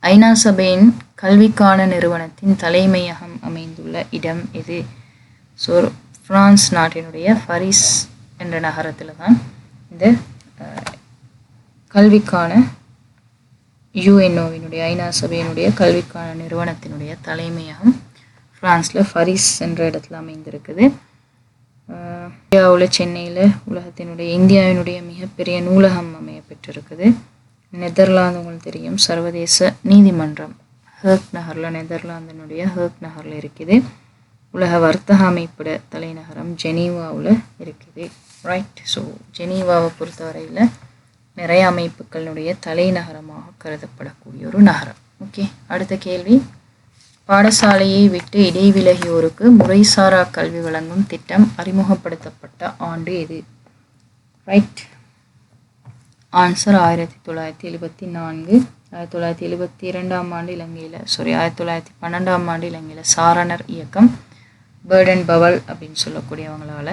ஐநா சபையின் கல்விக்கான நிறுவனத்தின் தலைமையகம் அமைந்துள்ள இடம் எது? ஸோ பிரான்ஸ் நாட்டினுடைய பாரிஸ் என்ற நகரத்தில் தான் இந்த கல்விக்கான யுஎன்ஓவினுடைய ஐநா சபையினுடைய கல்விக்கான நிறுவனத்தினுடைய தலைமையகம் பிரான்ஸில் பாரிஸ் என்ற இடத்துல அமைந்திருக்குது. இந்தியாவில் சென்னையில் இந்தியாவினுடைய மிகப்பெரிய நூலகம் அமைய பெற்றிருக்குது. நெதர்லாந்து உங்களுக்கு தெரியும் சர்வதேச நீதிமன்றம் ஹேக் நகரில் நெதர்லாந்தினுடைய ஹேக் நகரில் இருக்குது. உலக வர்த்தக அமைப்பிட தலைநகரம் ஜெனீவாவில் இருக்குது. ரைட். ஸோ ஜெனீவாவை பொறுத்தவரையில் நிறைய அமைப்புகளுடைய தலைநகரமாக கருதப்படக்கூடிய ஒரு நகரம். ஓகே. அடுத்த கேள்வி. பாடசாலையை விட்டு இடைவிலகியோருக்கு முறைசாரா கல்வி வழங்கும் திட்டம் அறிமுகப்படுத்தப்பட்ட ஆண்டு எது? ரைட். ஆன்சர் 1974. 1972ஆம் ஆண்டு இலங்கையில் 1912ஆம் ஆண்டு இலங்கையில் சாரணர் இயக்கம் பேர்டன் பவல் அப்படின்னு சொல்லக்கூடியவங்களால்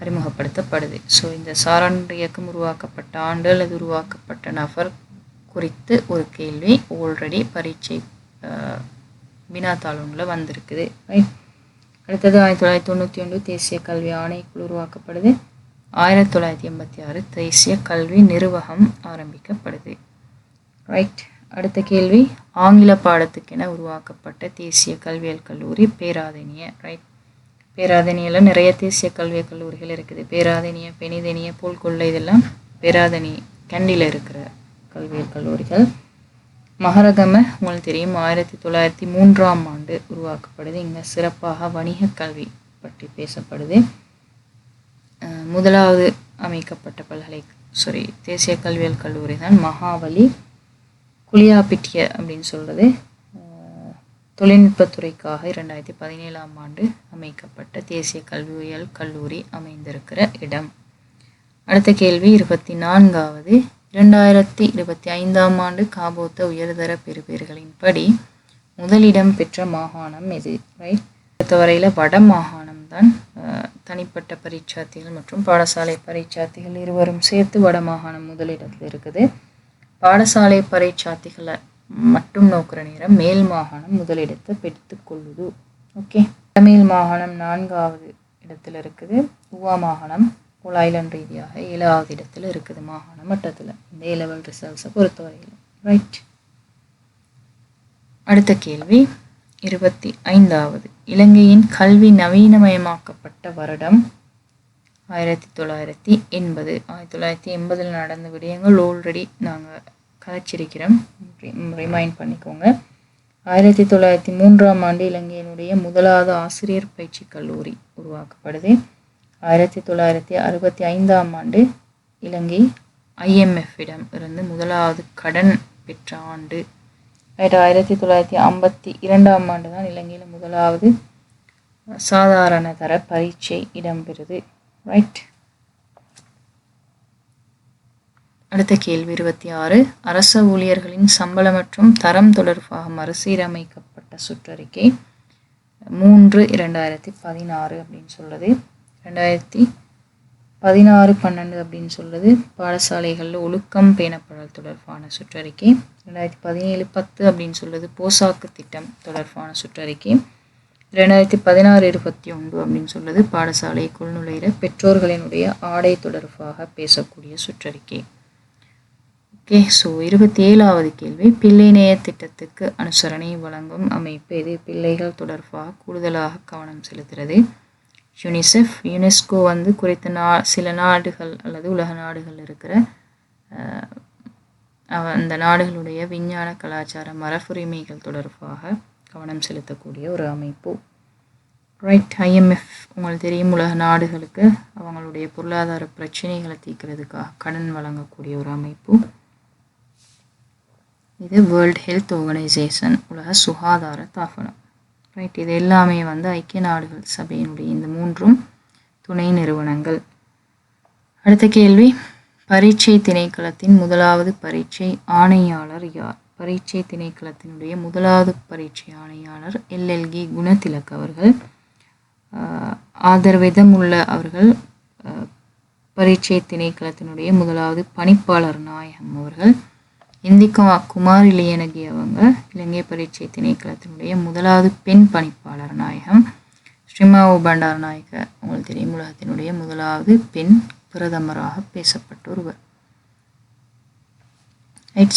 அறிமுகப்படுத்தப்படுது. ஸோ இந்த சாராண்மை இயக்கம் உருவாக்கப்பட்ட ஆண்டு அல்லது உருவாக்கப்பட்ட நபர் குறித்து ஒரு கேள்வி ஆல்ரெடி பரீட்சை வினாத்தாள் ஒன்றில் வந்திருக்குது. ரைட். அடுத்தது 1991 தேசிய கல்வி ஆணைக்குழு உருவாக்கப்படுது. 1986 தேசிய கல்வி நிர்வாகம் ஆரம்பிக்கப்படுது. ரைட். அடுத்த கேள்வி, ஆங்கில பாடத்துக்கென உருவாக்கப்பட்ட தேசிய கல்வியியல் கல்லூரி பேராதெனிய. ரைட். பேராதெனியில் நிறைய தேசிய கல்வியல் கல்லூரிகள் இருக்குது. பேராதெனிய, பெனிதெனிய, போல்கொள்ளை, இதெல்லாம் பேராதெனி கண்டியில் இருக்கிற கல்வியல் கல்லூரிகள். மகரகம உங்களுக்கு தெரியும் 1903ஆம் ஆண்டு உருவாக்கப்படுது. இங்கே சிறப்பாக வணிக கல்வி பற்றி பேசப்படுது. முதலாவது அமைக்கப்பட்ட தேசிய கல்வியல் கல்லூரி தான் மகாவலி குளியாபிட்டிய அப்படின்னு சொல்கிறது. தொழில்நுட்பத்துறைக்காக 2017ஆம் ஆண்டு அமைக்கப்பட்ட தேசிய கல்வியியல் கல்லூரி அமைந்திருக்கிற இடம். அடுத்த கேள்வி 24வது, 2025ஆம் ஆண்டு காபோத்த உயர்தர பெறுபேறுகளின்படி முதலிடம் பெற்ற மாகாணம் எது? ரைட். பொறுத்தவரையில் வட மாகாணம் தான். தனிப்பட்ட பரீட்சார்த்திகள் மற்றும் பாடசாலை பரீட்சார்த்திகள் இருவரும் சேர்த்து வட மாகாணம் முதலிடத்தில் இருக்குது. பாடசாலை பரீட்சார்த்திகளை மட்டும் நோக்கிற நேரம் மேல் மாகாணம் முதலிடத்தை பெற்றுக்கொள்ளுது. ஓகே. மேல் மாகாணம் 4வது இடத்துல இருக்குது. உவா மாகாணம் ஐலண்ட் ரீதியாக 7வது இடத்துல இருக்குது மாகாண மட்டத்தில் இந்த A-level ரிசல்ட்ஸை பொறுத்தவரையில். ரைட். அடுத்த கேள்வி 25வது, இலங்கையின் கல்வி நவீனமயமாக்கப்பட்ட வருடம் 1980. 1980 நடந்த விடயங்கள் ஆல்ரெடி நாங்கள் கதைச்சிருக்கிறோம், ரிமைண்ட் பண்ணிக்கோங்க. 1903ஆம் ஆண்டு இலங்கையினுடைய முதலாவது ஆசிரியர் பயிற்சி கல்லூரி உருவாக்கப்படுது. 1965ஆம் ஆண்டு இலங்கை IMF-இடம் இருந்து முதலாவது கடன் பெற்ற ஆண்டு. 1952ஆம் ஆண்டு தான் இலங்கையில் முதலாவது சாதாரண தர பரீட்சை இடம்பெறுது. ரைட். அடுத்த கேள்வி 26, அரச ஊழியர்களின் சம்பளம் மற்றும் தரம் தொடர்பாக மறுசீரமைக்கப்பட்ட சுற்றறிக்கை 3/2016 அப்படின்னு சொல்லுது. 2016-12 அப்படின்னு சொல்லுது பாடசாலைகளில் ஒழுக்கம் பேணப்படல் தொடர்பான சுற்றறிக்கை. 2017-10 அப்படின்னு சொல்லுது போசாக்கு திட்டம் தொடர்பான சுற்றறிக்கை. 2016-21 அப்படின்னு சொல்லுது பாடசாலைக்குள் நுழைகிற பெற்றோர்களினுடைய ஆடை தொடர்பாக பேசக்கூடிய சுற்றறிக்கை. ஓகே. ஸோ 27வது கேள்வி, பிள்ளை நேய திட்டத்துக்கு அனுசரணை வழங்கும் அமைப்பு இது? பிள்ளைகள் தொடர்பாக கூடுதலாக கவனம் செலுத்துகிறது யுனிசெஃப். யுனெஸ்கோ குறித்த சில நாடுகள் அல்லது உலக நாடுகள் இருக்கிற அந்த நாடுகளுடைய விஞ்ஞான கலாச்சார மரபுரிமைகள் தொடர்பாக கவனம் செலுத்தக்கூடிய ஒரு அமைப்பு. ரைட். IMF உங்களுக்கு தெரியும் உலக நாடுகளுக்கு அவங்களுடைய பொருளாதார பிரச்சனைகளை தீர்க்கிறதுக்காக கடன் வழங்கக்கூடிய ஒரு அமைப்பு. இது வேர்ல்ட் ஹெல்த் ஆர்கனைசேஷன், உலக சுகாதார தாபனம். ரைட். இது எல்லாமே ஐக்கிய நாடுகள் சபையினுடைய இந்த 3 துணை நிறுவனங்கள். அடுத்த கேள்வி, பரீட்சை திணைக்களத்தின் முதலாவது பரீட்சை ஆணையாளர் யார்? பரீட்சை திணைக்களத்தினுடைய முதலாவது பரீட்சை ஆணையாளர் LLG குணதிலக் அவர்கள். ஆதர்விதம் உள்ள அவர்கள் பரீட்சை திணைக்களத்தினுடைய முதலாவது பணிப்பாளர் நாயகம் அவர்கள். இந்திகா குமார் இளையனகி அவங்க இலங்கை பரீட்சை திணைக்களத்தினுடைய முதலாவது பெண் பணிப்பாளர் நாயகம். ஸ்ரீமாவு பண்டார் நாயக்க உங்களுக்கு தெரியும் உலகத்தினுடைய முதலாவது பெண் பிரதமராக பேசப்பட்ட ஒருவர்.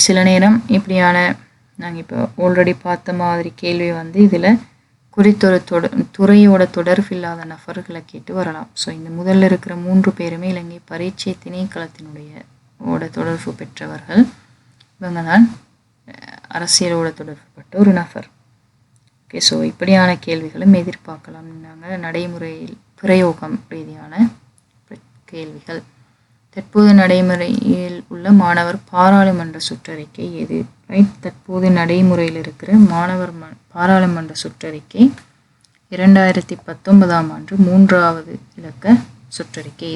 சில நேரம் இப்படியான நாங்கள் இப்போ ஆல்ரெடி பார்த்த மாதிரி கேள்வி இதில் குறித்தொரு துறையோட தொடர்பில்லாத நபர்களை கேட்டு வரலாம். ஸோ இந்த முதல்ல இருக்கிற 3 பேருமே இலங்கை பரீட்சை திணைக்களத்தினுடைய தொடர்பு பெற்றவர்கள். இவங்க தான் அரசியலோட தொடர்புப்பட்ட ஒரு நபர். ஓகே. ஸோ இப்படியான கேள்விகளும் எதிர்பார்க்கலாம். நாங்கள் நடைமுறையில் பிரயோகம் ரீதியான கேள்விகள். தற்போது நடைமுறையில் உள்ள மாணவர் பாராளுமன்ற சுற்றறிக்கை எது? ரைட். தற்போது நடைமுறையில் இருக்கிற மாணவர் பாராளுமன்ற சுற்றறிக்கை 2019ஆம் ஆண்டு 3வது இலக்க சுற்றறிக்கை.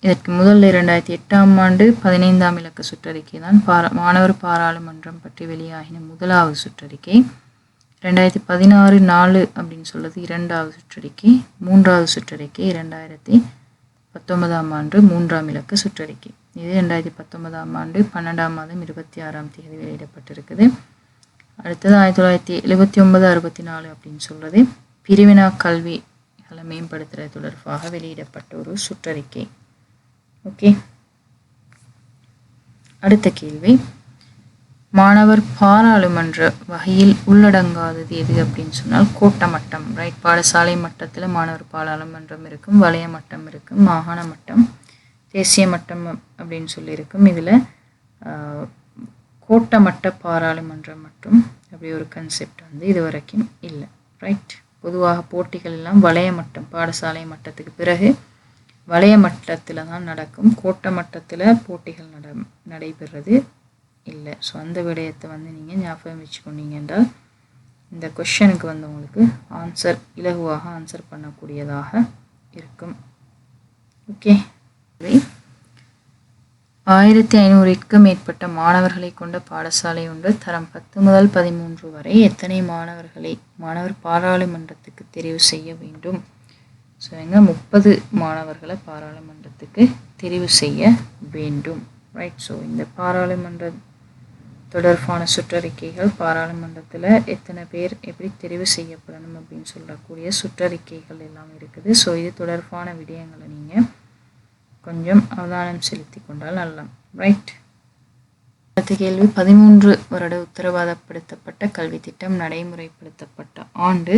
இதற்கு முதல் 2008ஆம் ஆண்டு 15ஆம் இலக்க சுற்றறிக்கை தான் மாணவர் பாராளுமன்றம் பற்றி வெளியாகின முதலாவது சுற்றறிக்கை. 2016 4 அப்படின்னு சொல்லுது 2வது சுற்றறிக்கை. 3வது சுற்றறிக்கை 2019ஆம் ஆண்டு 3ஆம் இலக்க சுற்றறிக்கை. இது 2019ஆம் ஆண்டு 12ஆம் மாதம் 26ஆம் தேதி வெளியிடப்பட்டிருக்குது. அடுத்தது 1979 64 அப்படின்னு சொல்றது பிரிவினா கல்விகளை மேம்படுத்துறது தொடர்பாக வெளியிடப்பட்ட ஒரு சுற்றறிக்கை. ஓகே, அடுத்த கேள்வி, மாணவர் பாராளுமன்ற வகையில் உள்ளடங்காதது எது அப்படின்னு சொன்னால் கோட்ட மட்டம். ரைட், பாடசாலை மட்டத்தில் மாணவர் பாராளுமன்றம் இருக்கும், வலய மட்டம் இருக்கும், மாகாண மட்டம், தேசிய மட்டம் அப்படின்னு சொல்லியிருக்கும். இதில் கோட்ட மட்ட பாராளுமன்றம் மற்றும் அப்படி ஒரு கன்செப்ட் வந்து இது வரைக்கும் இல்லை. ரைட், பொதுவாக போட்டிகள் எல்லாம் வலய மட்டம், பாடசாலை மட்டத்துக்கு பிறகு வலய மட்டத்தில் தான் நடக்கும். கோட்ட மட்டத்தில் போட்டிகள் நடைபெறது இல்லை. ஸோ அந்த விடயத்தை வந்து நீங்கள் ஞாபகம் வச்சுக்கொண்டீங்க என்றால் இந்த கொஷனுக்கு வந்து உங்களுக்கு ஆன்சர் இலகுவாக ஆன்சர் பண்ணக்கூடியதாக இருக்கும். ஓகே, 1500க்கும் மேற்பட்ட மாணவர்களை கொண்ட பாடசாலை ஒன்று தரம் 10 முதல் 13 வரை எத்தனை மாணவர் பாராளுமன்றத்துக்கு தெரிவு செய்ய வேண்டும்? ஸோ எங்க 30 மாணவர்களை பாராளுமன்றத்துக்கு தெரிவு செய்ய வேண்டும். ரைட், ஸோ இந்த பாராளுமன்ற தொடர்பான சுற்றறிக்கைகள், பாராளுமன்றத்தில் எத்தனை பேர் எப்படி தெரிவு செய்யப்படணும் அப்படின்னு சொல்லக்கூடிய சுற்றறிக்கைகள் எல்லாம் இருக்குது. ஸோ இது தொடர்பான விடயங்களை நீங்கள் கொஞ்சம் அவதானம் செலுத்தி கொண்டால் நல்ல. ரைட், அடுத்த கேள்வி, 13 வருட உத்தரவாதப்படுத்தப்பட்ட கல்வி திட்டம் நடைமுறைப்படுத்தப்பட்ட ஆண்டு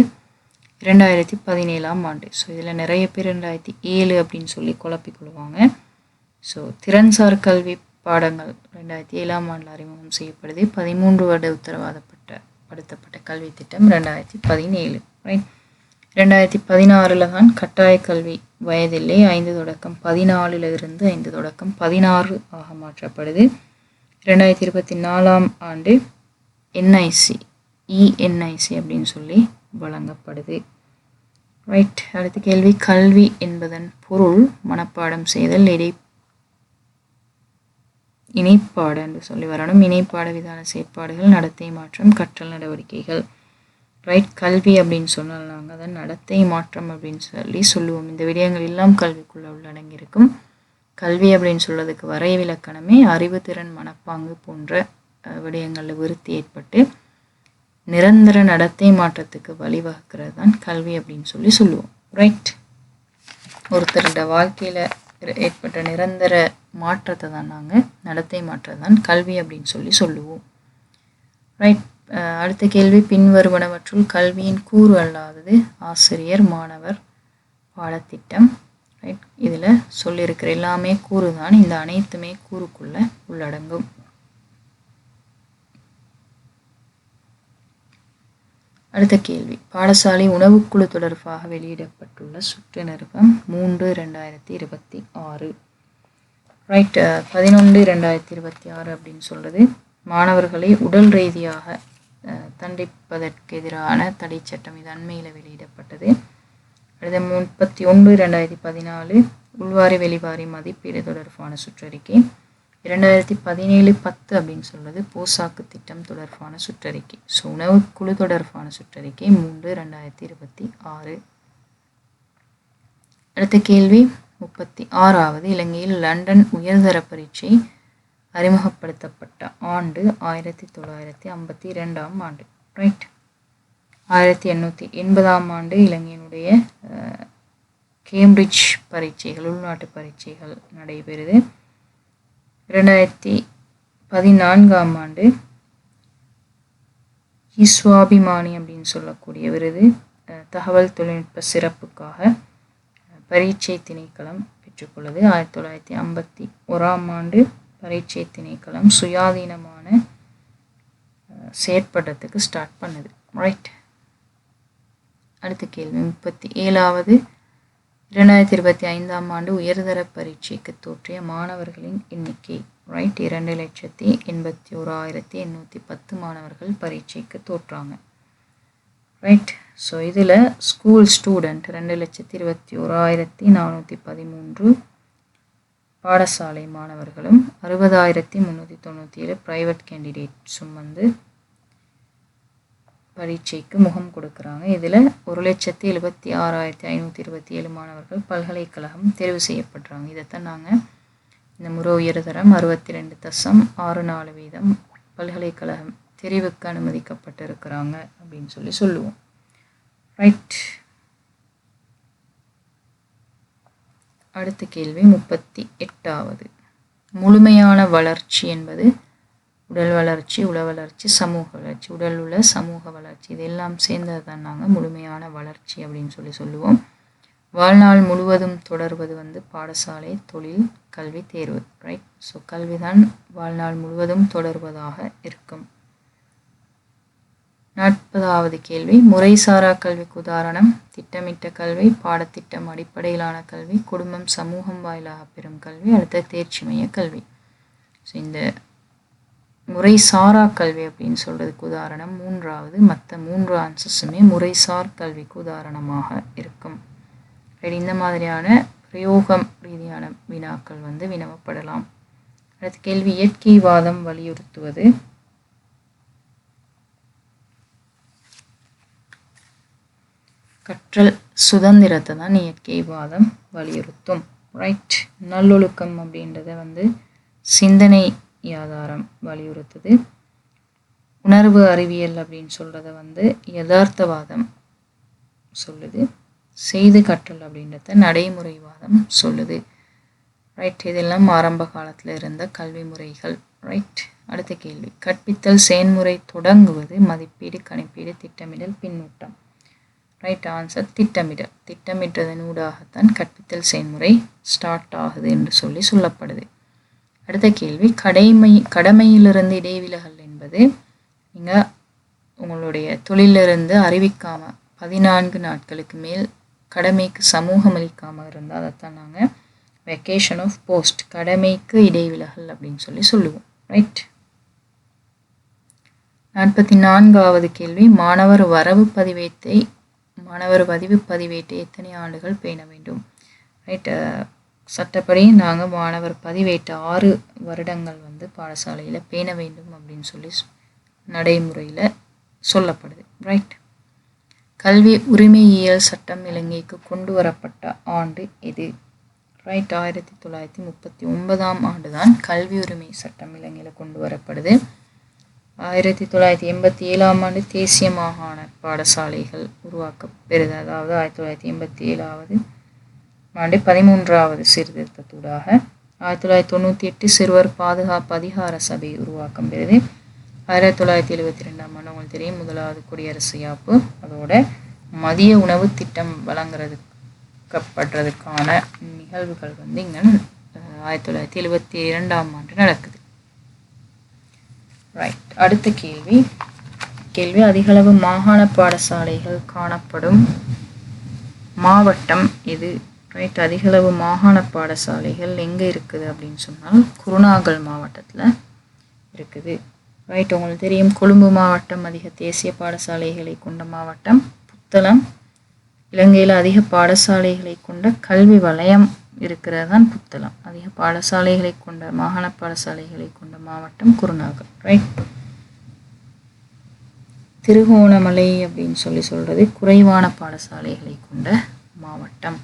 2017ஆம் ஆண்டு. ஸோ இதில் நிறைய பேர் 2007 அப்படின்னு சொல்லி குழப்பிக்கொள்வாங்க. ஸோ திறன்சார் கல்வி பாடங்கள் 2007ஆம் ஆண்டில் அறிமுகம் செய்யப்படுது. 13 வருட உத்தரவாதப்படுத்தப்பட்ட கல்வி திட்டம் 2017. ரைட், 2016 தான் கட்டாய கல்வி வயதில்லை 5 தொடக்கம் 14 இருந்து 5 தொடக்கம் 16 ஆக மாற்றப்படுது. 2024ஆம் ஆண்டு என்ஐசி அப்படின்னு சொல்லி வழங்கப்படுது. ரைட், அடுத்த கேள்வி, கல்வி என்பதன் பொருள் மனப்பாடம் செய்தல், இணைப்பாடு என்று சொல்லி வரணும். இணைப்பாட விதான செயற்பாடுகள், நடத்தை மாற்றம், கற்றல் நடவடிக்கைகள். ரைட், கல்வி அப்படின்னு சொன்னால் நாங்கள் அதை நடத்தை மாற்றம் அப்படின்னு சொல்லுவோம். இந்த விடயங்கள் எல்லாம் கல்விக்குள்ளே உள்ளடங்கியிருக்கும். கல்வி அப்படின்னு சொல்றதுக்கு வரைவிலக்கணமே அறிவுத்திறன், மனப்பாங்கு போன்ற விடயங்களில் விருத்தி ஏற்பட்டு நிரந்தர நடத்தை மாற்றத்துக்கு வழிவகுக்கிறது தான் கல்வி அப்படின்னு சொல்லுவோம். ரைட், ஒருத்தரோட வாழ்க்கையில் ஏற்பட்ட நிரந்தர மாற்றத்தை தான் நாங்கள் நடத்தை மாற்றத்தை தான் கல்வி அப்படின்னு சொல்லுவோம். ரைட், அடுத்த கேள்வி, பின்வருவனவற்றுள் கல்வியின் கூறு அல்லாதது ஆசிரியர், மாணவர், பாடத்திட்டம். ரைட், இதில் சொல்லியிருக்கிற எல்லாமே கூறு தான். இந்த அனைத்துமே கூறுக்குள்ள உள்ளடங்கும். அடுத்த கேள்வி, பாடசாலை உணவுக்குழு தொடர்பாக வெளியிடப்பட்டுள்ள சுற்று நிருபம் 3/2026. ரைட், 11/2026 அப்படின்னு சொல்றது மாணவர்களை உடல் ரீதியாக தண்டிப்பதற்கு எதிரான தடை சட்டம். இது அண்மையில் வெளியிடப்பட்டது. அடுத்த 31/2014 உள்வாரி வெளிவாரி மதிப்பீடு தொடர்பான சுற்றறிக்கை. 2017-10 அப்படின்னு சொல்றது போசாக்கு திட்டம் தொடர்பான சுற்றறிக்கை. ஸோ உணவுக்குழு தொடர்பான சுற்றறிக்கை 3/2026. அடுத்த கேள்வி 36வது, இலங்கையில் லண்டன் உயர்தர பரீட்சை அறிமுகப்படுத்தப்பட்ட ஆண்டு 1952ஆம் ஆண்டு. ரைட், 1880ஆம் ஆண்டு இலங்கையினுடைய கேம்பிரிட்ஜ் பரீட்சைகள், உள்நாட்டு பரீட்சைகள் நடைபெறுது. 2014ஆம் ஆண்டு ஈஸ்வாபிமானி அப்படின்னு சொல்லக்கூடிய விருது தகவல் தொழில்நுட்ப சிறப்புக்காக பரீட்சை திணைக்களம் பெற்றுக்கொள்ளுது. 1951ஆம் ஆண்டு பரீட்சை திணைக்களம் சுயாதீனமான செயற்படுறதுக்கு ஸ்டார்ட் பண்ணுது. ரைட், அடுத்த கேள்வி 37வது, 2025ஆம் ஆண்டு உயர்தர பரீட்சைக்கு தோற்றிய மாணவர்களின் எண்ணிக்கை. ரைட், 2,81,810 மாணவர்கள் பரீட்சைக்கு தோற்றாங்க. ரைட், ஸோ இதில் ஸ்கூல் ஸ்டூடெண்ட் 2,21,413 பாடசாலை மாணவர்களும் 60,397 ப்ரைவேட் கேண்டிடேட்ஸும் வந்து பரீட்சைக்கு முகம் கொடுக்குறாங்க. இதில் 1,76,527 மாணவர்கள் பல்கலைக்கழகம் தெரிவு செய்யப்படுறாங்க. இதைத்தான் நாங்கள் இந்த முறை உயர்தரம் 62.64% பல்கலைக்கழகம் தெரிவுக்கு அனுமதிக்கப்பட்டிருக்கிறாங்க அப்படின்னு சொல்லுவோம். ரைட். அடுத்த கேள்வி 38வது. முழுமையான வளர்ச்சி என்பது உடல் வளர்ச்சி, உள வளர்ச்சி, சமூக வளர்ச்சி. உடல் உள்ள சமூக வளர்ச்சி இதெல்லாம் சேர்ந்தது தான் நாங்கள் முழுமையான வளர்ச்சி அப்படின்னு சொல்லுவோம். வாழ்நாள் முழுவதும் தொடர்வது பாடசாலை, தொழில், கல்வி, தேர்வு. ரைட். ஸோ கல்வி தான் வாழ்நாள் முழுவதும் தொடர்வதாக இருக்கும். 40வது கேள்வி. முறைசாரா கல்விக்கு உதாரணம் திட்டமிட்ட கல்வி, பாடத்திட்டம் அடிப்படையிலான கல்வி, குடும்பம் சமூகம் வாயிலாக பெறும் கல்வி, அடுத்த தேர்ச்சி மைய கல்வி. ஸோ இந்த முறைசாரா கல்வி அப்படின்னு சொல்றதுக்கு உதாரணம் 3வது. மற்ற 3 ஆன்சர்ஸுமே முறைசார் கல்விக்கு உதாரணமாக இருக்கும். இந்த மாதிரியான பிரயோகம் ரீதியான வினாக்கள் வினவப்படலாம். அடுத்த கேள்வி. இயற்கைவாதம் வலியுறுத்துவது. கற்றல் சுதந்திரத்தை தான் இயற்கைவாதம் வலியுறுத்தும். ரைட். நல்லொழுக்கம் அப்படின்றத சிந்தனை ஆதாரம் வலியுறுத்துது. உணர்வு அறிவியல் அப்படின்னு சொல்றத யதார்த்தவாதம் சொல்லுது. செய்து கற்றல் அப்படின்றத நடைமுறைவாதம் சொல்லுது. ரைட். இதெல்லாம் ஆரம்ப காலத்தில் இருந்த கல்வி முறைகள். ரைட். அடுத்த கேள்வி. கற்பித்தல் செயல்முறை தொடங்குவது மதிப்பீடு, கணிப்பீடு, திட்டமிடல், பின்னூட்டம். ரைட் ஆன்சர் திட்டமிடல். திட்டமிட்டதன் ஊடாகத்தான் கற்பித்தல் செயல்முறை ஸ்டார்ட் ஆகுது என்று சொல்லப்படுது. அடுத்த கேள்வி. கடமையிலிருந்து இடைவிலகல் என்பது நீங்கள் உங்களுடைய தொழிலிருந்து அறிவிக்காமல் 14 நாட்களுக்கு மேல் கடமைக்கு சமூகம் அளிக்காமல் இருந்தால் அதைத்தான் நாங்கள் வெக்கேஷன் ஆஃப் போஸ்ட், கடமைக்கு இடைவிலகல் அப்படின்னு சொல்லுவோம். ரைட். 44வது கேள்வி. மாணவர் பதிவு பதிவேட்டை எத்தனை ஆண்டுகள் பேண வேண்டும்? ரைட். சட்டப்படி நாங்கள் மாணவர் பதிவேட்டை 6 வருடங்கள் பாடசாலையில் பேண வேண்டும் அப்படின்னு நடைமுறையில் சொல்லப்படுது. ரைட். கல்வி உரிமையியல் சட்டம் இலங்கைக்கு கொண்டு வரப்பட்ட ஆண்டு எது? ரைட். 1939ஆம் ஆண்டு தான் கல்வி உரிமை சட்டம் இலங்கையில் கொண்டு வரப்படுது. 1987ஆம் ஆண்டு தேசிய மாகாண பாடசாலைகள் உருவாக்கப்பெறுது. அதாவது 1987வது ஆண்டு 13வது சீர்திருத்தத்தூடாக 1998 சிறுவர் பாதுகாப்பு அதிகார சபை உருவாக்கம் பெறுது. 1972ஆம் ஆண்டு உங்களுக்கு தெரியும் முதலாவது குடியரசு யாப்பு. அதோட மதிய உணவு திட்டம் வழங்குறதுக்கப்படுறதுக்கான நிகழ்வுகள் இங்கே 1972ஆம் ஆண்டு நடக்குது. ரைட். அடுத்த கேள்வி. அதிகளவு மாகாண பாடசாலைகள் காணப்படும் மாவட்டம் எது? ரைட். அதிகளவு மாகாண பாடசாலைகள் எங்கே இருக்குது அப்படின்னு சொன்னால் குருநாகல் மாவட்டத்தில் இருக்குது. ரைட். உங்களுக்கு தெரியும் கொழும்பு மாவட்டம் அதிக தேசிய பாடசாலைகளை கொண்ட மாவட்டம். புத்தளம் இலங்கையில் அதிக பாடசாலைகளை கொண்ட கல்வி வலயம் இருக்கிறது தான் புத்தளம். அதிக பாடசாலைகளை கொண்ட மாகாண பாடசாலைகளை கொண்ட மாவட்டம் குருநாகல். ரைட். திருகோணமலை அப்படின்னு சொல்றது குறைவான பாடசாலைகளை கொண்ட மாவட்டம்.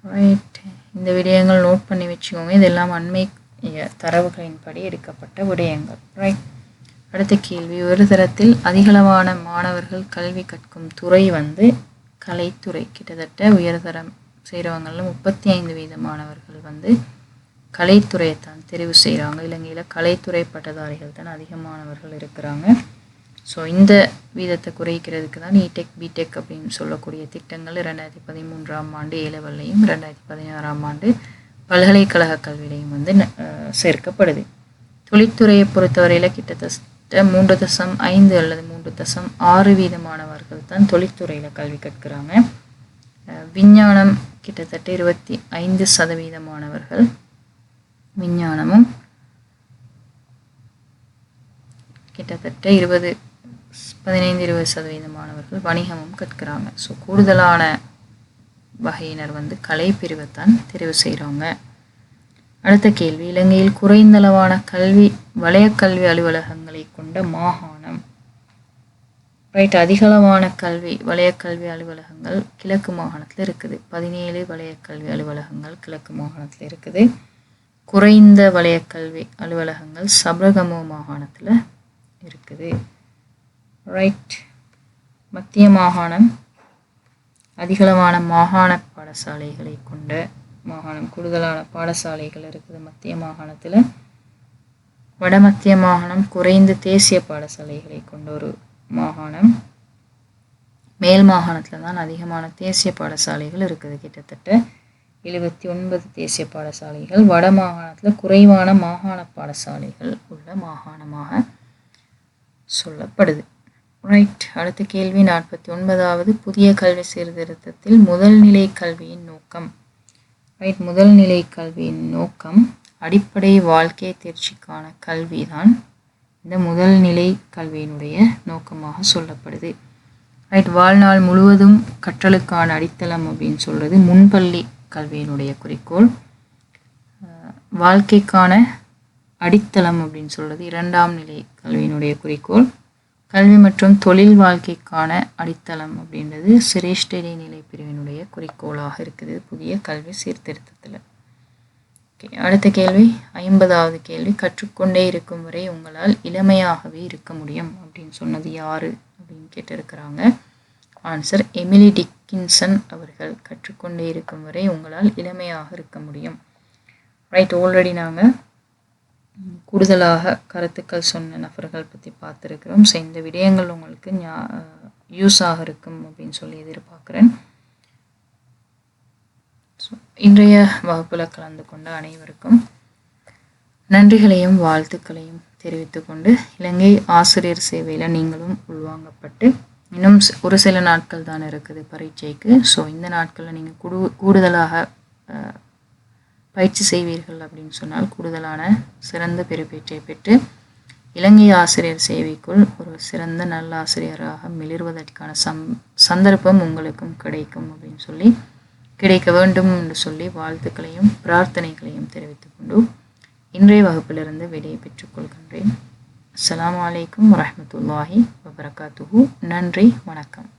ரைட். இந்த விடயங்கள் நோட் பண்ணி வச்சுக்கோங்க. இதெல்லாம் அண்மை தரவுகளின்படி எடுக்கப்பட்ட விடயங்கள். ரைட். அடுத்த கேள்வி. ஒரு தரத்தில் அதிகளவான மாணவர்கள் கல்வி கற்கும் துறை கலைத்துறை. கிட்டத்தட்ட உயர்தரம் செய்கிறவங்களில் 35% மாணவர்கள் கலைத்துறையை தான் தெரிவு செய்கிறாங்க. இலங்கையில் கலைத்துறை பட்டதாரிகள் தான் அதிகமானவர்கள் இருக்கிறாங்க. ஸோ இந்த வீதத்தை குறைக்கிறதுக்கு தான் இடெக் பிடெக் அப்படின்னு சொல்லக்கூடிய திட்டங்கள் 2013ஆம் ஆண்டு ஏலவல்லையும் 2016ஆம் ஆண்டு பல்கலைக்கழக கல்வியிலையும் சேர்க்கப்படுது. தொழில்துறையை பொறுத்தவரையில் கிட்டத்தட்ட 3.5 அல்லது 3.6% மாணவர்கள் தான் தொழில்துறையில் கல்வி கற்கிறாங்க. விஞ்ஞானம் கிட்டத்தட்ட 25% மாணவர்கள் விஞ்ஞானமும் கிட்டத்தட்ட 15-20% மாணவர்கள் வணிகமும் கற்கிறாங்க. ஸோ கூடுதலான வகையினர் கலை பிரிவைத்தான் தெரிவு செய்கிறாங்க. அடுத்த கேள்வி. இலங்கையில் குறைந்தளவான வலயக்கல்வி அலுவலகங்களை கொண்ட மாகாணம். ரைட். அதிகளவான கல்வி வலயக்கல்வி அலுவலகங்கள் கிழக்கு மாகாணத்தில் இருக்குது. 17 வலயக்கல்வி அலுவலகங்கள் கிழக்கு மாகாணத்தில் இருக்குது. குறைந்த வலயக்கல்வி அலுவலகங்கள் சப்ரகமு மாகாணத்தில் இருக்குது. ரைட். மத்திய மாகாணம் அதிகளவான மாகாண பாடசாலைகளை கொண்ட மாகாணம். கூடுதலான பாடசாலைகள் இருக்குது மத்திய மாகாணத்தில். வடமத்திய மாகாணம் குறைந்த தேசிய பாடசாலைகளை கொண்ட ஒரு மாகாணம். மேல் மாகாணத்தில் தான் அதிகமான தேசிய பாடசாலைகள் இருக்குது. கிட்டத்தட்ட 79 தேசிய பாடசாலைகள். வட மாகாணத்தில் குறைவான மாகாண பாடசாலைகள் உள்ள மாகாணமாக சொல்லப்படுது. ரைட். அடுத்த கேள்வி 49வது. புதிய கல்வி சீர்திருத்தத்தில் முதல்நிலை கல்வியின் நோக்கம். ரைட். முதல்நிலை கல்வியின் நோக்கம் அடிப்படை வாழ்க்கை தேர்ச்சிக்கான கல்விதான் இந்த முதல்நிலை கல்வியினுடைய நோக்கமாக சொல்லப்படுது. ரைட். வாழ்நாள் முழுவதும் கற்றலுக்கான அடித்தளம் அப்படின்னு சொல்கிறது முன்பள்ளி கல்வியினுடைய குறிக்கோள். வாழ்க்கைக்கான அடித்தளம் அப்படின்னு சொல்கிறது 2ஆம் நிலை கல்வியினுடைய குறிக்கோள். கல்வி மற்றும் தொழில் வாழ்க்கைக்கான அடித்தளம் அப்படின்றது சிரேஷ்ட இடைநிலை பிரிவினுடைய குறிக்கோளாக இருக்குது புதிய கல்வி சீர்திருத்தத்தில். அடுத்த கேள்வி 50வது கேள்வி. கற்றுக்கொண்டே இருக்கும் வரை உங்களால் இளமையாகவே இருக்க முடியும் அப்படின்னு சொன்னது யாரு அப்படின்னு கேட்டிருக்கிறாங்க. ஆன்சர் எமிலி டிக்கின்சன் அவர்கள். கற்றுக்கொண்டே இருக்கும் வரை உங்களால் இளமையாக இருக்க முடியும். ரைட். ஆல்ரெடி நாங்கள் கூடுதலாக கருத்துக்கள் சொன்ன நபர்கள் பற்றி பார்த்துருக்கிறோம். ஸோ இந்த விடயங்கள் உங்களுக்கு யூஸாக இருக்கும் அப்படின்னு சொல்லி எதிர்பார்க்குறேன். ஸோ இன்றைய வகுப்பில் கலந்து கொண்ட அனைவருக்கும் நன்றிகளையும் வாழ்த்துக்களையும் தெரிவித்து கொண்டு இலங்கை ஆசிரியர் சேவையில் நீங்களும் உள்வாங்கப்பட்டு இன்னும் ஒரு சில நாட்கள் தான் இருக்குது பரீட்சைக்கு. ஸோ இந்த நாட்களில் நீங்கள் கூடுதலாக பயிற்சி செய்வீர்கள் அப்படின்னு சொன்னால் கூடுதலான சிறந்த பெறுபேற்றை பெற்று இலங்கை ஆசிரியர் சேவைக்குள் ஒரு சிறந்த நல்ல ஆசிரியராக மிளிர்வதற்கான சந்தர்ப்பம் உங்களுக்கும் கிடைக்கும் அப்படின்னு சொல்லி கிடைக்க வேண்டும் என்று சொல்லி வாழ்த்துக்களையும் பிரார்த்தனைகளையும் தெரிவித்துக் கொண்டு இன்றைய வகுப்பிலிருந்து விடையை பெற்றுக் கொள்கின்றேன். அஸ்ஸலாமு அலைக்கும் வரஹ்மத்துல்லாஹி வபரகாத்துஹு. நன்றி, வணக்கம்.